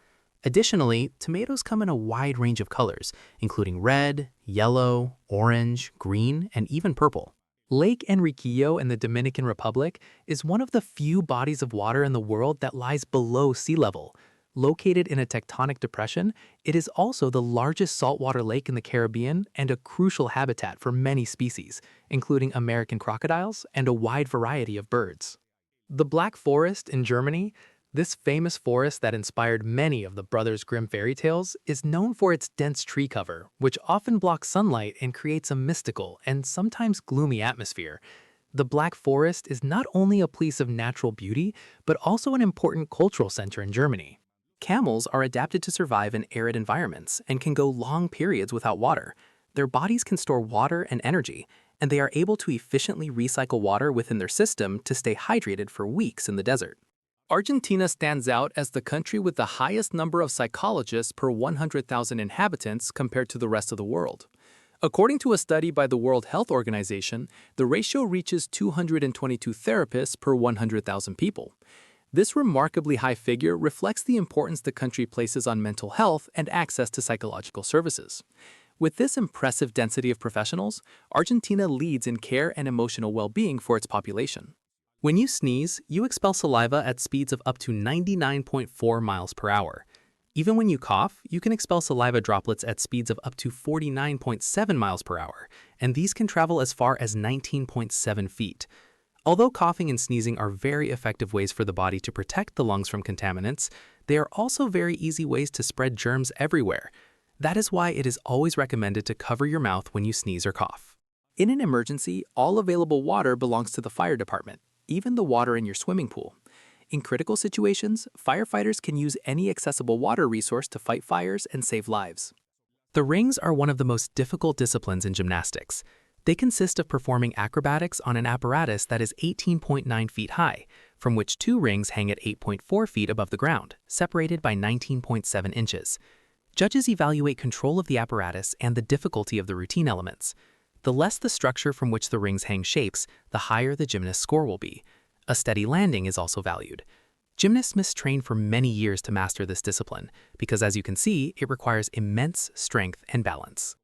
Additionally, tomatoes come in a wide range of colors, including red, yellow, orange, green, and even purple. Lake Enriquillo in the Dominican Republic is one of the few bodies of water in the world that lies below sea level. Located in a tectonic depression, it is also the largest saltwater lake in the Caribbean and a crucial habitat for many species, including American crocodiles and a wide variety of birds. The Black Forest in Germany, this famous forest that inspired many of the Brothers Grimm fairy tales, is known for its dense tree cover, which often blocks sunlight and creates a mystical and sometimes gloomy atmosphere. The Black Forest is not only a place of natural beauty, but also an important cultural center in Germany. Camels are adapted to survive in arid environments and can go long periods without water. Their bodies can store water and energy, and they are able to efficiently recycle water within their system to stay hydrated for weeks in the desert. Argentina stands out as the country with the highest number of psychologists per 100,000 inhabitants compared to the rest of the world. According to a study by the World Health Organization, the ratio reaches 222 therapists per 100,000 people. This remarkably high figure reflects the importance the country places on mental health and access to psychological services. With this impressive density of professionals, Argentina leads in care and emotional well-being for its population. When you sneeze, you expel saliva at speeds of up to 99.4 miles per hour. Even when you cough, you can expel saliva droplets at speeds of up to 49.7 miles per hour, and these can travel as far as 19.7 feet. Although coughing and sneezing are very effective ways for the body to protect the lungs from contaminants, they are also very easy ways to spread germs everywhere. That is why it is always recommended to cover your mouth when you sneeze or cough. In an emergency, all available water belongs to the fire department, even the water in your swimming pool. In critical situations, firefighters can use any accessible water resource to fight fires and save lives. The rings are one of the most difficult disciplines in gymnastics. They consist of performing acrobatics on an apparatus that is 18.9 feet high, from which 2 rings hang at 8.4 feet above the ground, separated by 19.7 inches. Judges evaluate control of the apparatus and the difficulty of the routine elements. The less the structure from which the rings hang shapes, the higher the gymnast's score will be. A steady landing is also valued. Gymnasts must train for many years to master this discipline, because as you can see, it requires immense strength and balance.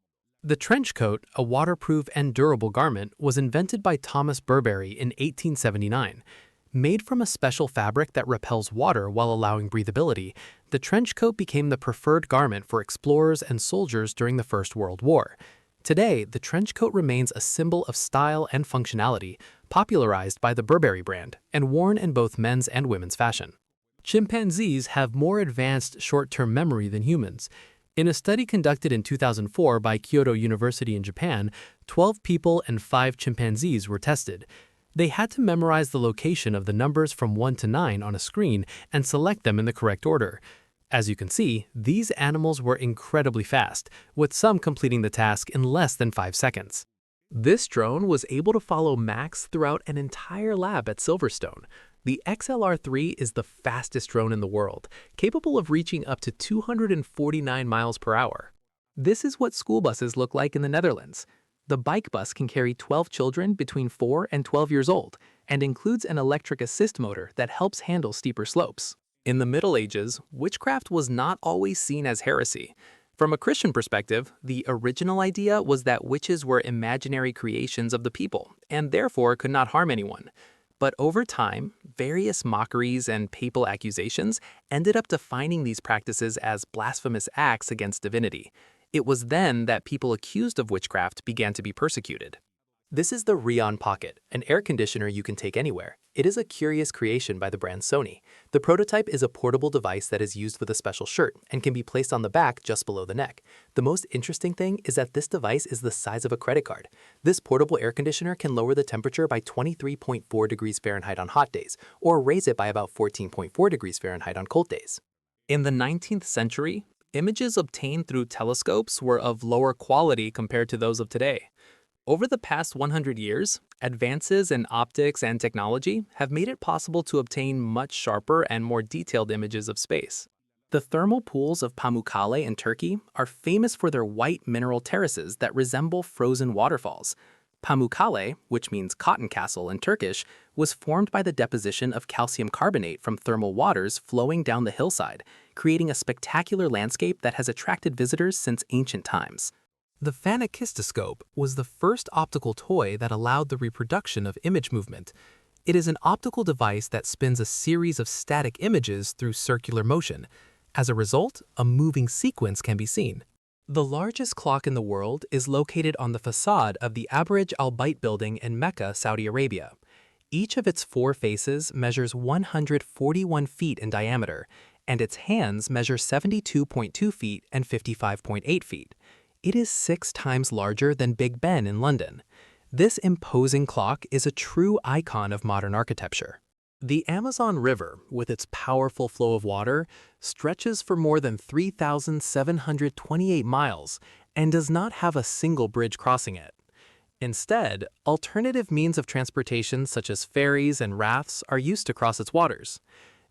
The trench coat, a waterproof and durable garment, was invented by Thomas Burberry in 1879. Made from a special fabric that repels water while allowing breathability, the trench coat became the preferred garment for explorers and soldiers during the First World War. Today, the trench coat remains a symbol of style and functionality, popularized by the Burberry brand and worn in both men's and women's fashion. Chimpanzees have more advanced short-term memory than humans. In a study conducted in 2004 by Kyoto University in Japan, 12 people and 5 chimpanzees were tested. They had to memorize the location of the numbers from 1 to 9 on a screen and select them in the correct order. As you can see, these animals were incredibly fast, with some completing the task in less than 5 seconds. This drone was able to follow Max throughout an entire lab at Silverstone. The XLR-3 is the fastest drone in the world, capable of reaching up to 249 miles per hour. This is what school buses look like in the Netherlands. The bike bus can carry 12 children between 4 and 12 years old and includes an electric assist motor that helps handle steeper slopes. In the Middle Ages, witchcraft was not always seen as heresy. From a Christian perspective, the original idea was that witches were imaginary creations of the people and therefore could not harm anyone. But over time, various mockeries and papal accusations ended up defining these practices as blasphemous acts against divinity. It was then that people accused of witchcraft began to be persecuted. This is the Rheon Pocket, an air conditioner you can take anywhere. It is a curious creation by the brand Sony. The prototype is a portable device that is used with a special shirt and can be placed on the back just below the neck. The most interesting thing is that this device is the size of a credit card. This portable air conditioner can lower the temperature by 23.4 degrees Fahrenheit on hot days, or raise it by about 14.4 degrees Fahrenheit on cold days. In the 19th century, images obtained through telescopes were of lower quality compared to those of today. Over the past 100 years, advances in optics and technology have made it possible to obtain much sharper and more detailed images of space. The thermal pools of Pamukkale in Turkey are famous for their white mineral terraces that resemble frozen waterfalls. Pamukkale, which means cotton castle in Turkish, was formed by the deposition of calcium carbonate from thermal waters flowing down the hillside, creating a spectacular landscape that has attracted visitors since ancient times. The phanakistoscope was the first optical toy that allowed the reproduction of image movement. It is an optical device that spins a series of static images through circular motion. As a result, a moving sequence can be seen. The largest clock in the world is located on the facade of the Abraj al-Bait building in Mecca, Saudi Arabia. Each of its 4 faces measures 141 feet in diameter, and its hands measure 72.2 feet and 55.8 feet. It is 6 times larger than Big Ben in London. This imposing clock is a true icon of modern architecture. The Amazon River, with its powerful flow of water, stretches for more than 3,728 miles and does not have a single bridge crossing it. Instead, alternative means of transportation such as ferries and rafts are used to cross its waters.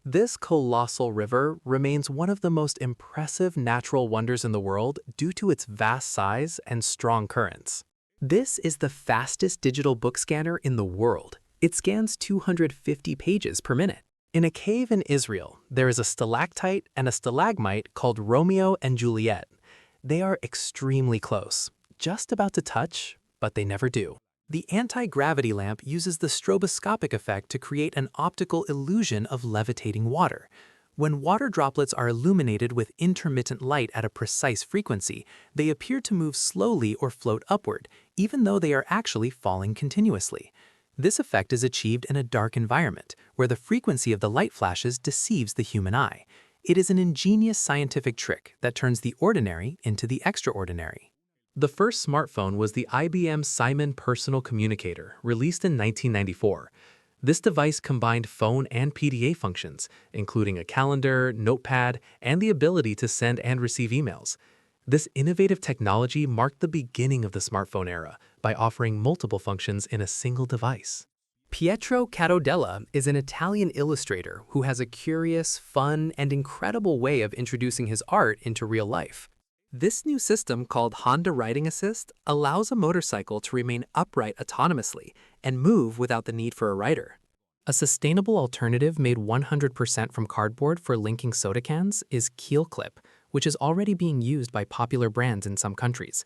This colossal river remains one of the most impressive natural wonders in the world due to its vast size and strong currents. This is the fastest digital book scanner in the world. It scans 250 pages per minute. In a cave in Israel, there is a stalactite and a stalagmite called Romeo and Juliet. They are extremely close, just about to touch, but they never do. The anti-gravity lamp uses the stroboscopic effect to create an optical illusion of levitating water. When water droplets are illuminated with intermittent light at a precise frequency, they appear to move slowly or float upward, even though they are actually falling continuously. This effect is achieved in a dark environment, where the frequency of the light flashes deceives the human eye. It is an ingenious scientific trick that turns the ordinary into the extraordinary. The first smartphone was the IBM Simon Personal Communicator, released in 1994. This device combined phone and PDA functions, including a calendar, notepad, and the ability to send and receive emails. This innovative technology marked the beginning of the smartphone era by offering multiple functions in a single device. Pietro Catodella is an Italian illustrator who has a curious, fun, and incredible way of introducing his art into real life. This new system, called Honda Riding Assist, allows a motorcycle to remain upright autonomously and move without the need for a rider. A sustainable alternative made 100% from cardboard for linking soda cans is Keel Clip, which is already being used by popular brands in some countries.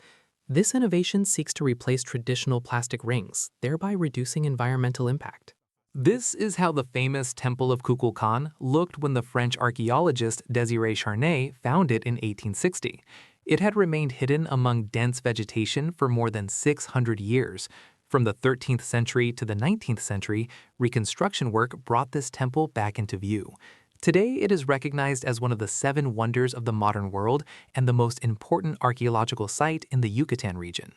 This innovation seeks to replace traditional plastic rings, thereby reducing environmental impact. This is how the famous Temple of Kukulkan looked when the French archaeologist Désiré Charnay found it in 1860. It had remained hidden among dense vegetation for more than 600 years. From the 13th century to the 19th century, reconstruction work brought this temple back into view. Today, it is recognized as one of the 7 wonders of the modern world and the most important archaeological site in the Yucatan region.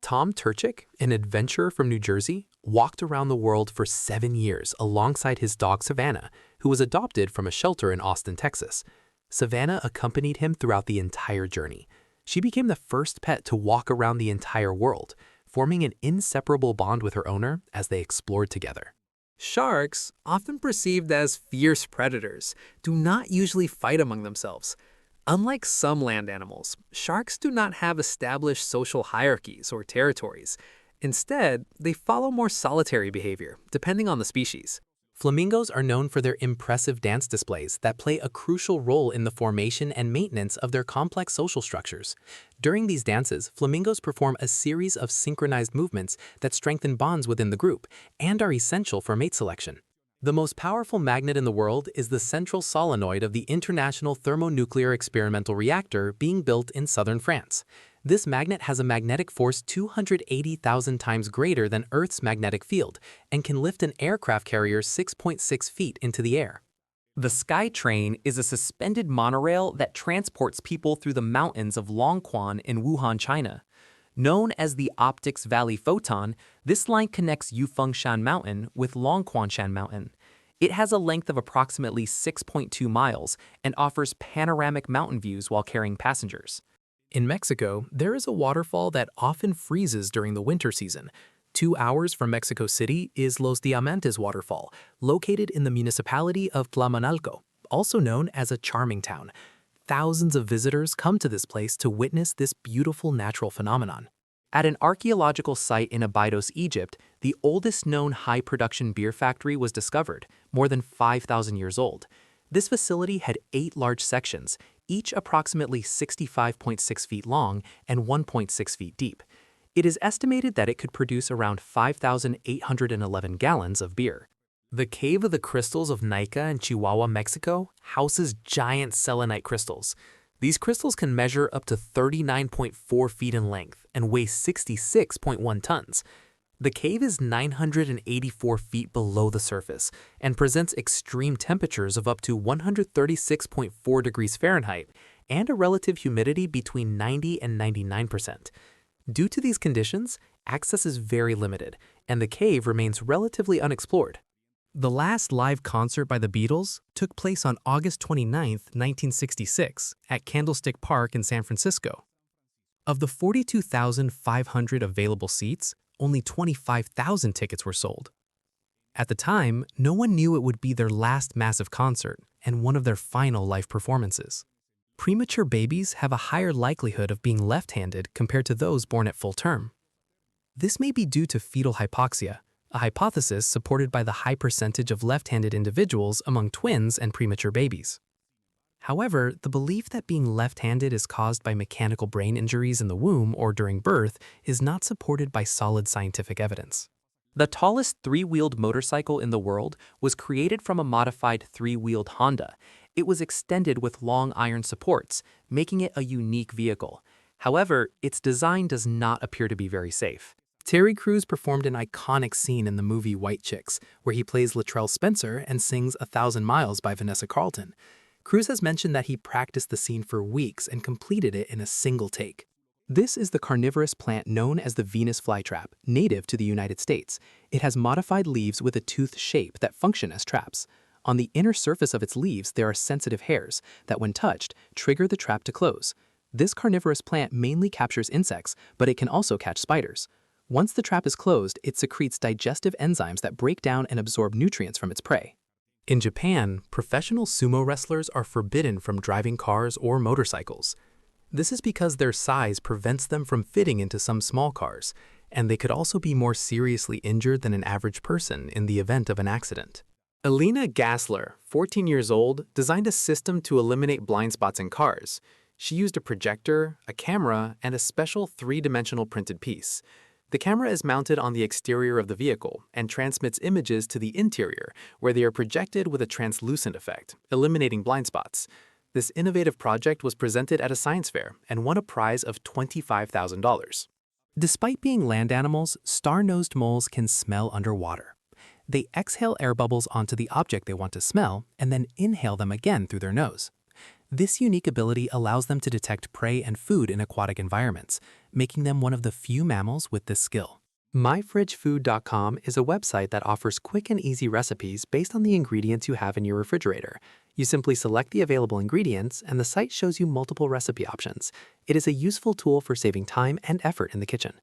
Tom Turchik, an adventurer from New Jersey, walked around the world for 7 years alongside his dog Savannah, who was adopted from a shelter in Austin, Texas. Savannah accompanied him throughout the entire journey. She became the first pet to walk around the entire world, forming an inseparable bond with her owner as they explored together. Sharks, often perceived as fierce predators, do not usually fight among themselves. Unlike some land animals, sharks do not have established social hierarchies or territories. Instead, they follow more solitary behavior, depending on the species. Flamingos are known for their impressive dance displays that play a crucial role in the formation and maintenance of their complex social structures. During these dances, flamingos perform a series of synchronized movements that strengthen bonds within the group and are essential for mate selection. The most powerful magnet in the world is the central solenoid of the International Thermonuclear Experimental Reactor being built in southern France. This magnet has a magnetic force 280,000 times greater than Earth's magnetic field and can lift an aircraft carrier 6.6 feet into the air. The Sky Train is a suspended monorail that transports people through the mountains of Longquan in Wuhan, China. Known as the Optics Valley Photon, this line connects Yufengshan Mountain with Longquanshan Mountain. It has a length of approximately 6.2 miles and offers panoramic mountain views while carrying passengers. In Mexico, there is a waterfall that often freezes during the winter season. 2 hours from Mexico City is Los Diamantes Waterfall, located in the municipality of Tlamanalco, also known as a charming town. Thousands of visitors come to this place to witness this beautiful natural phenomenon. At an archaeological site in Abydos, Egypt, the oldest known high-production beer factory was discovered, more than 5,000 years old. This facility had 8 large sections, each approximately 65.6 feet long and 1.6 feet deep. It is estimated that it could produce around 5,811 gallons of beer. The Cave of the Crystals of Nica in Chihuahua, Mexico, houses giant selenite crystals. These crystals can measure up to 39.4 feet in length and weigh 66.1 tons. The cave is 984 feet below the surface and presents extreme temperatures of up to 136.4 degrees Fahrenheit and a relative humidity between 90 and 99%. Due to these conditions, access is very limited, and the cave remains relatively unexplored. The last live concert by the Beatles took place on August 29, 1966, at Candlestick Park in San Francisco. Of the 42,500 available seats, only 25,000 tickets were sold. At the time, no one knew it would be their last massive concert and one of their final live performances. Premature babies have a higher likelihood of being left-handed compared to those born at full term. This may be due to fetal hypoxia, a hypothesis supported by the high percentage of left-handed individuals among twins and premature babies. However, the belief that being left-handed is caused by mechanical brain injuries in the womb or during birth is not supported by solid scientific evidence. The tallest 3-wheeled motorcycle in the world was created from a modified 3-wheeled Honda. It was extended with long iron supports, making it a unique vehicle. However, its design does not appear to be very safe. Terry Crews performed an iconic scene in the movie White Chicks, where he plays Latrell Spencer and sings 1,000 Miles by Vanessa Carlton. Crews has mentioned that he practiced the scene for weeks and completed it in a single take. This is the carnivorous plant known as the Venus flytrap, native to the United States. It has modified leaves with a toothed shape that function as traps. On the inner surface of its leaves, there are sensitive hairs that, when touched, trigger the trap to close. This carnivorous plant mainly captures insects, but it can also catch spiders. Once the trap is closed, it secretes digestive enzymes that break down and absorb nutrients from its prey. In Japan, professional sumo wrestlers are forbidden from driving cars or motorcycles. This is because their size prevents them from fitting into some small cars, and they could also be more seriously injured than an average person in the event of an accident. Alina Gassler, 14 years old, designed a system to eliminate blind spots in cars. She used a projector, a camera, and a special 3-dimensional printed piece. The camera is mounted on the exterior of the vehicle and transmits images to the interior, where they are projected with a translucent effect, eliminating blind spots. This innovative project was presented at a science fair and won a prize of $25,000. Despite being land animals, star-nosed moles can smell underwater. They exhale air bubbles onto the object they want to smell and then inhale them again through their nose. This unique ability allows them to detect prey and food in aquatic environments, making them one of the few mammals with this skill. MyFridgeFood.com is a website that offers quick and easy recipes based on the ingredients you have in your refrigerator. You simply select the available ingredients, and the site shows you multiple recipe options. It is a useful tool for saving time and effort in the kitchen.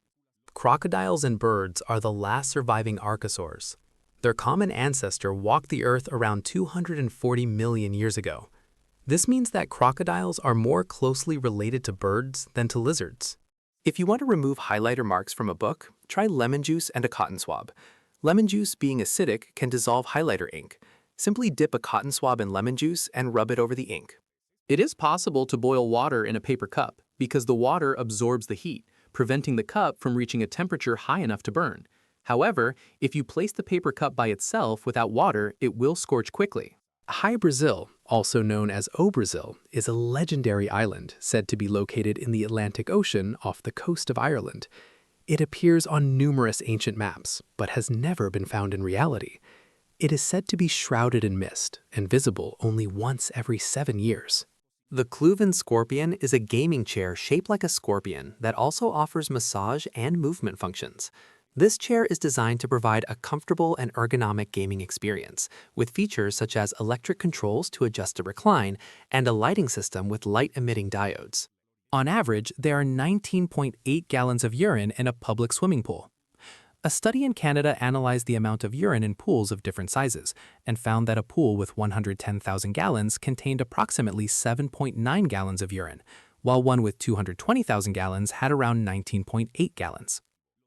Crocodiles and birds are the last surviving archosaurs. Their common ancestor walked the earth around 240 million years ago. This means that crocodiles are more closely related to birds than to lizards. If you want to remove highlighter marks from a book, try lemon juice and a cotton swab. Lemon juice, being acidic, can dissolve highlighter ink. Simply dip a cotton swab in lemon juice and rub it over the ink. It is possible to boil water in a paper cup because the water absorbs the heat, preventing the cup from reaching a temperature high enough to burn. However, if you place the paper cup by itself without water, it will scorch quickly. High Brazil, also known as O Brazil, is a legendary island said to be located in the Atlantic Ocean off the coast of Ireland. It appears on numerous ancient maps, but has never been found in reality. It is said to be shrouded in mist and visible only once every 7 years. The Cloven Scorpion is a gaming chair shaped like a scorpion that also offers massage and movement functions. This chair is designed to provide a comfortable and ergonomic gaming experience, with features such as electric controls to adjust to recline and a lighting system with light-emitting diodes. On average, there are 19.8 gallons of urine in a public swimming pool. A study in Canada analyzed the amount of urine in pools of different sizes and found that a pool with 110,000 gallons contained approximately 7.9 gallons of urine, while one with 220,000 gallons had around 19.8 gallons.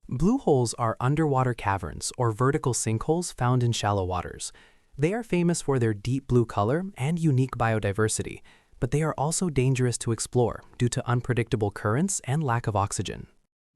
Blue holes are underwater caverns or vertical sinkholes found in shallow waters. They are famous for their deep blue color and unique biodiversity, but they are also dangerous to explore due to unpredictable currents and lack of oxygen.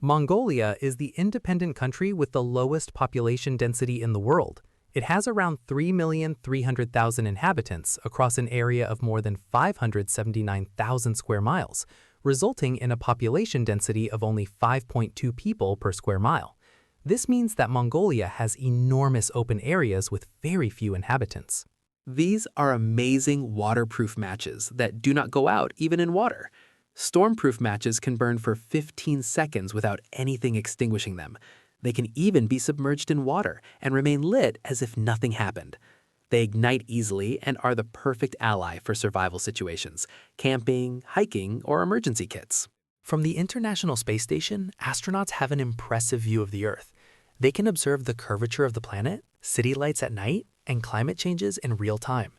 Mongolia is the independent country with the lowest population density in the world. It has around 3,300,000 inhabitants across an area of more than 579,000 square miles, resulting in a population density of only 5.2 people per square mile. This means that Mongolia has enormous open areas with very few inhabitants. These are amazing waterproof matches that do not go out even in water. Stormproof matches can burn for 15 seconds without anything extinguishing them. They can even be submerged in water and remain lit as if nothing happened. They ignite easily and are the perfect ally for survival situations, camping, hiking, or emergency kits. From the International Space Station, astronauts have an impressive view of the Earth. They can observe the curvature of the planet, city lights at night, and climate changes in real time.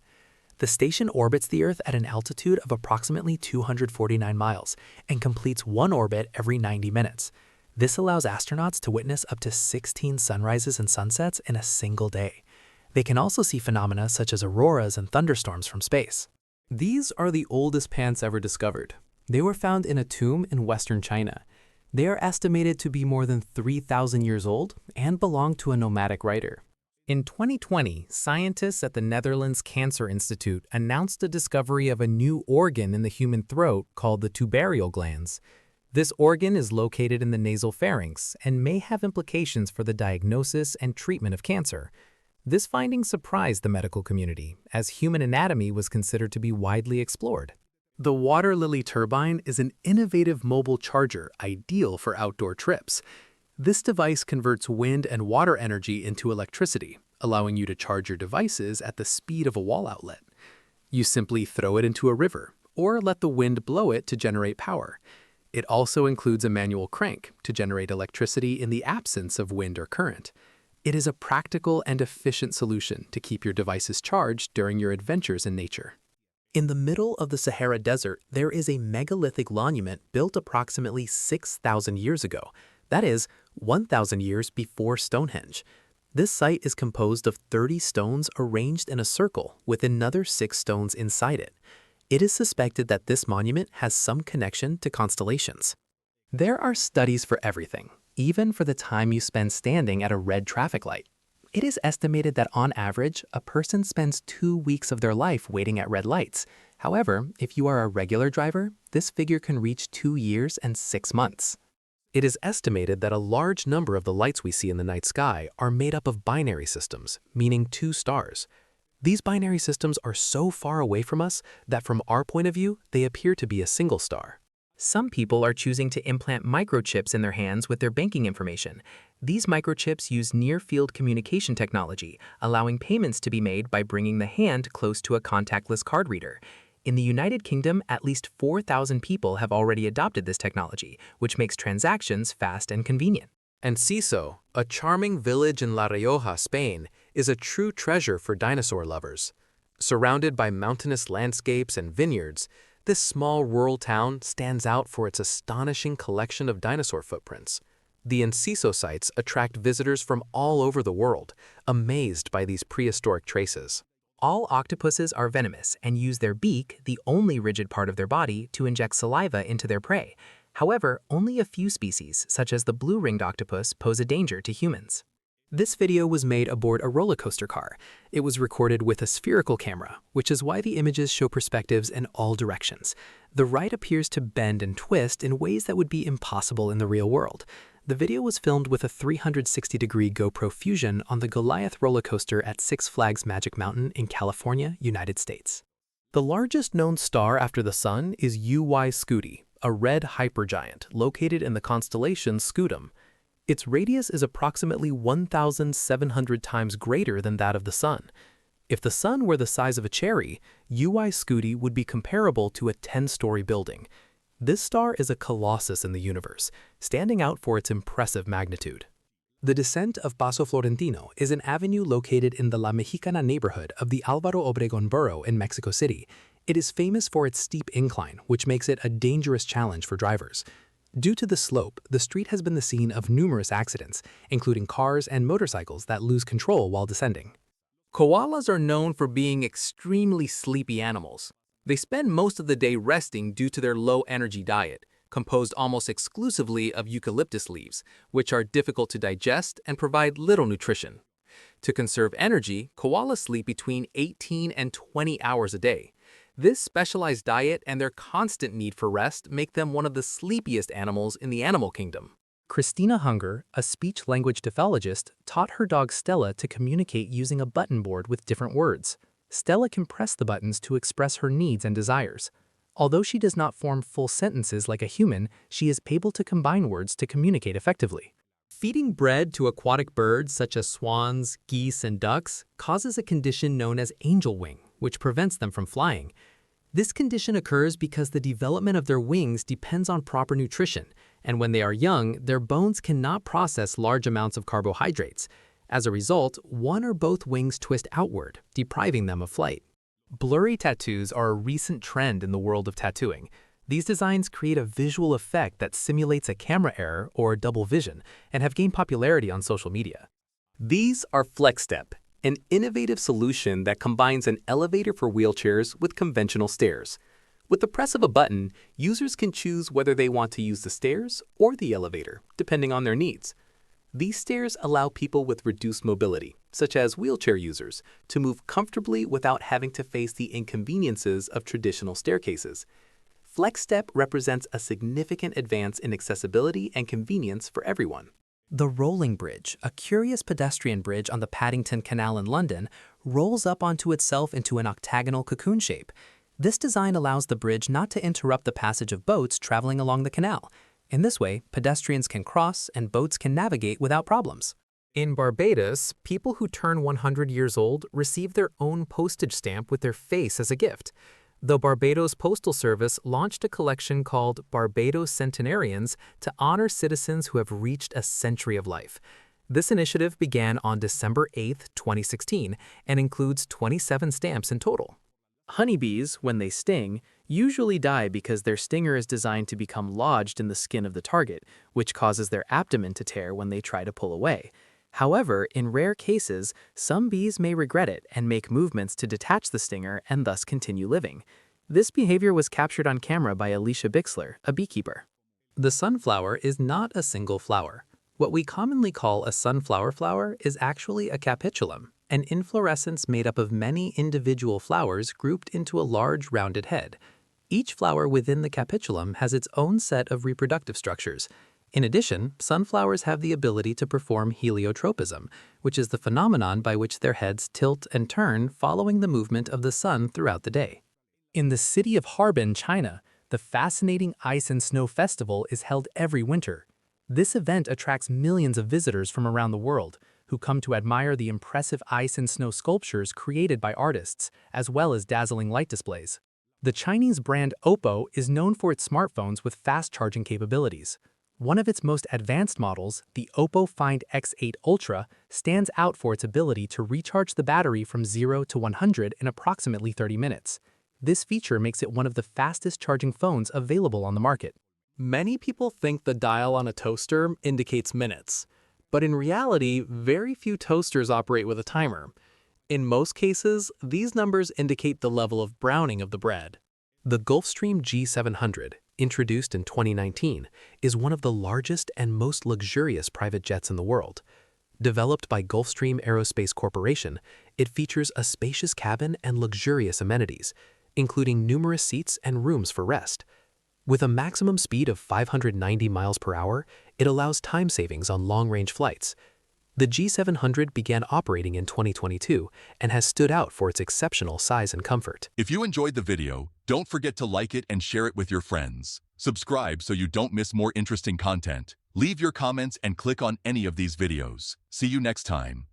The station orbits the Earth at an altitude of approximately 249 miles and completes one orbit every 90 minutes. This allows astronauts to witness up to 16 sunrises and sunsets in a single day. They can also see phenomena such as auroras and thunderstorms from space. These are the oldest pants ever discovered. They were found in a tomb in western China. They are estimated to be more than 3,000 years old and belong to a nomadic writer. In 2020, scientists at the Netherlands Cancer Institute announced the discovery of a new organ in the human throat called the tubarial glands. This organ is located in the nasal pharynx and may have implications for the diagnosis and treatment of cancer. This finding surprised the medical community, as human anatomy was considered to be widely explored. The water lily turbine is an innovative mobile charger ideal for outdoor trips. This device converts wind and water energy into electricity, allowing you to charge your devices at the speed of a wall outlet. You simply throw it into a river, or let the wind blow it to generate power. It also includes a manual crank to generate electricity in the absence of wind or current. It is a practical and efficient solution to keep your devices charged during your adventures in nature. In the middle of the Sahara Desert, there is a megalithic monument built approximately 6,000 years ago. That is, 1,000 years before Stonehenge. This site is composed of 30 stones arranged in a circle with another 6 stones inside it. It is suspected that this monument has some connection to constellations. There are studies for everything, even for the time you spend standing at a red traffic light. It is estimated that on average, a person spends 2 weeks of their life waiting at red lights. However, if you are a regular driver, this figure can reach 2 years and 6 months. It is estimated that a large number of the lights we see in the night sky are made up of binary systems, meaning 2 stars. These binary systems are so far away from us that from our point of view, they appear to be a single star. Some people are choosing to implant microchips in their hands with their banking information. These microchips use near-field communication technology, allowing payments to be made by bringing the hand close to a contactless card reader. In the United Kingdom, at least 4,000 people have already adopted this technology, which makes transactions fast and convenient. Enciso, a charming village in La Rioja, Spain, is a true treasure for dinosaur lovers. Surrounded by mountainous landscapes and vineyards, this small rural town stands out for its astonishing collection of dinosaur footprints. The inciso sites attract visitors from all over the world, amazed by these prehistoric traces. All octopuses are venomous and use their beak, the only rigid part of their body, to inject saliva into their prey. However, only a few species, such as the blue-ringed octopus, pose a danger to humans. This video was made aboard a roller coaster car. It was recorded with a spherical camera, which is why the images show perspectives in all directions. The ride appears to bend and twist in ways that would be impossible in the real world. The video was filmed with a 360-degree GoPro Fusion on the Goliath roller coaster at Six Flags Magic Mountain in California, United States. The largest known star after the Sun is UY Scuti, a red hypergiant located in the constellation Scutum. Its radius is approximately 1,700 times greater than that of the Sun. If the Sun were the size of a cherry, UY Scuti would be comparable to a 10-story building. This star is a colossus in the universe, standing out for its impressive magnitude. The descent of Paso Florentino is an avenue located in the La Mexicana neighborhood of the Álvaro Obregón borough in Mexico City. It is famous for its steep incline, which makes it a dangerous challenge for drivers. Due to the slope, the street has been the scene of numerous accidents, including cars and motorcycles that lose control while descending. Koalas are known for being extremely sleepy animals. They spend most of the day resting due to their low-energy diet, composed almost exclusively of eucalyptus leaves, which are difficult to digest and provide little nutrition. To conserve energy, koalas sleep between 18 and 20 hours a day. This specialized diet and their constant need for rest make them one of the sleepiest animals in the animal kingdom. Christina Hunger, a speech-language pathologist, taught her dog Stella to communicate using a button board with different words. Stella can press the buttons to express her needs and desires. Although she does not form full sentences like a human, she is able to combine words to communicate effectively. Feeding bread to aquatic birds such as swans, geese, and ducks causes a condition known as angel wing, which prevents them from flying. This condition occurs because the development of their wings depends on proper nutrition, and when they are young, their bones cannot process large amounts of carbohydrates. As a result, one or both wings twist outward, depriving them of flight. Blurry tattoos are a recent trend in the world of tattooing. These designs create a visual effect that simulates a camera error or double vision and have gained popularity on social media. These are FlexStep, an innovative solution that combines an elevator for wheelchairs with conventional stairs. With the press of a button, users can choose whether they want to use the stairs or the elevator, depending on their needs. These stairs allow people with reduced mobility, such as wheelchair users, to move comfortably without having to face the inconveniences of traditional staircases. FlexStep represents a significant advance in accessibility and convenience for everyone. The Rolling Bridge, a curious pedestrian bridge on the Paddington Canal in London, rolls up onto itself into an octagonal cocoon shape. This design allows the bridge not to interrupt the passage of boats traveling along the canal. In this way, pedestrians can cross and boats can navigate without problems. In Barbados, people who turn 100 years old receive their own postage stamp with their face as a gift. The Barbados Postal Service launched a collection called Barbados Centenarians to honor citizens who have reached a century of life. This initiative began on December 8, 2016, and includes 27 stamps in total. Honeybees, when they sting, usually die because their stinger is designed to become lodged in the skin of the target, which causes their abdomen to tear when they try to pull away. However, in rare cases, some bees may regret it and make movements to detach the stinger and thus continue living. This behavior was captured on camera by Alicia Bixler, a beekeeper. The sunflower is not a single flower. What we commonly call a sunflower flower is actually a capitulum, an inflorescence made up of many individual flowers grouped into a large rounded head. Each flower within the capitulum has its own set of reproductive structures. In addition, sunflowers have the ability to perform heliotropism, which is the phenomenon by which their heads tilt and turn following the movement of the sun throughout the day. In the city of Harbin, China, the fascinating Ice and Snow Festival is held every winter. This event attracts millions of visitors from around the world, who come to admire the impressive ice and snow sculptures created by artists, as well as dazzling light displays. The Chinese brand Oppo is known for its smartphones with fast charging capabilities. One of its most advanced models, the Oppo Find X8 Ultra, stands out for its ability to recharge the battery from 0 to 100 in approximately 30 minutes. This feature makes it one of the fastest charging phones available on the market. Many people think the dial on a toaster indicates minutes, but in reality, very few toasters operate with a timer. In most cases, these numbers indicate the level of browning of the bread. The Gulfstream G700, introduced in 2019, is one of the largest and most luxurious private jets in the world. Developed by Gulfstream Aerospace Corporation, it features a spacious cabin and luxurious amenities, including numerous seats and rooms for rest. With a maximum speed of 590 miles per hour, it allows time savings on long-range flights. The G700 began operating in 2022 and has stood out for its exceptional size and comfort. If you enjoyed the video, don't forget to like it and share it with your friends. Subscribe so you don't miss more interesting content. Leave your comments and click on any of these videos. See you next time.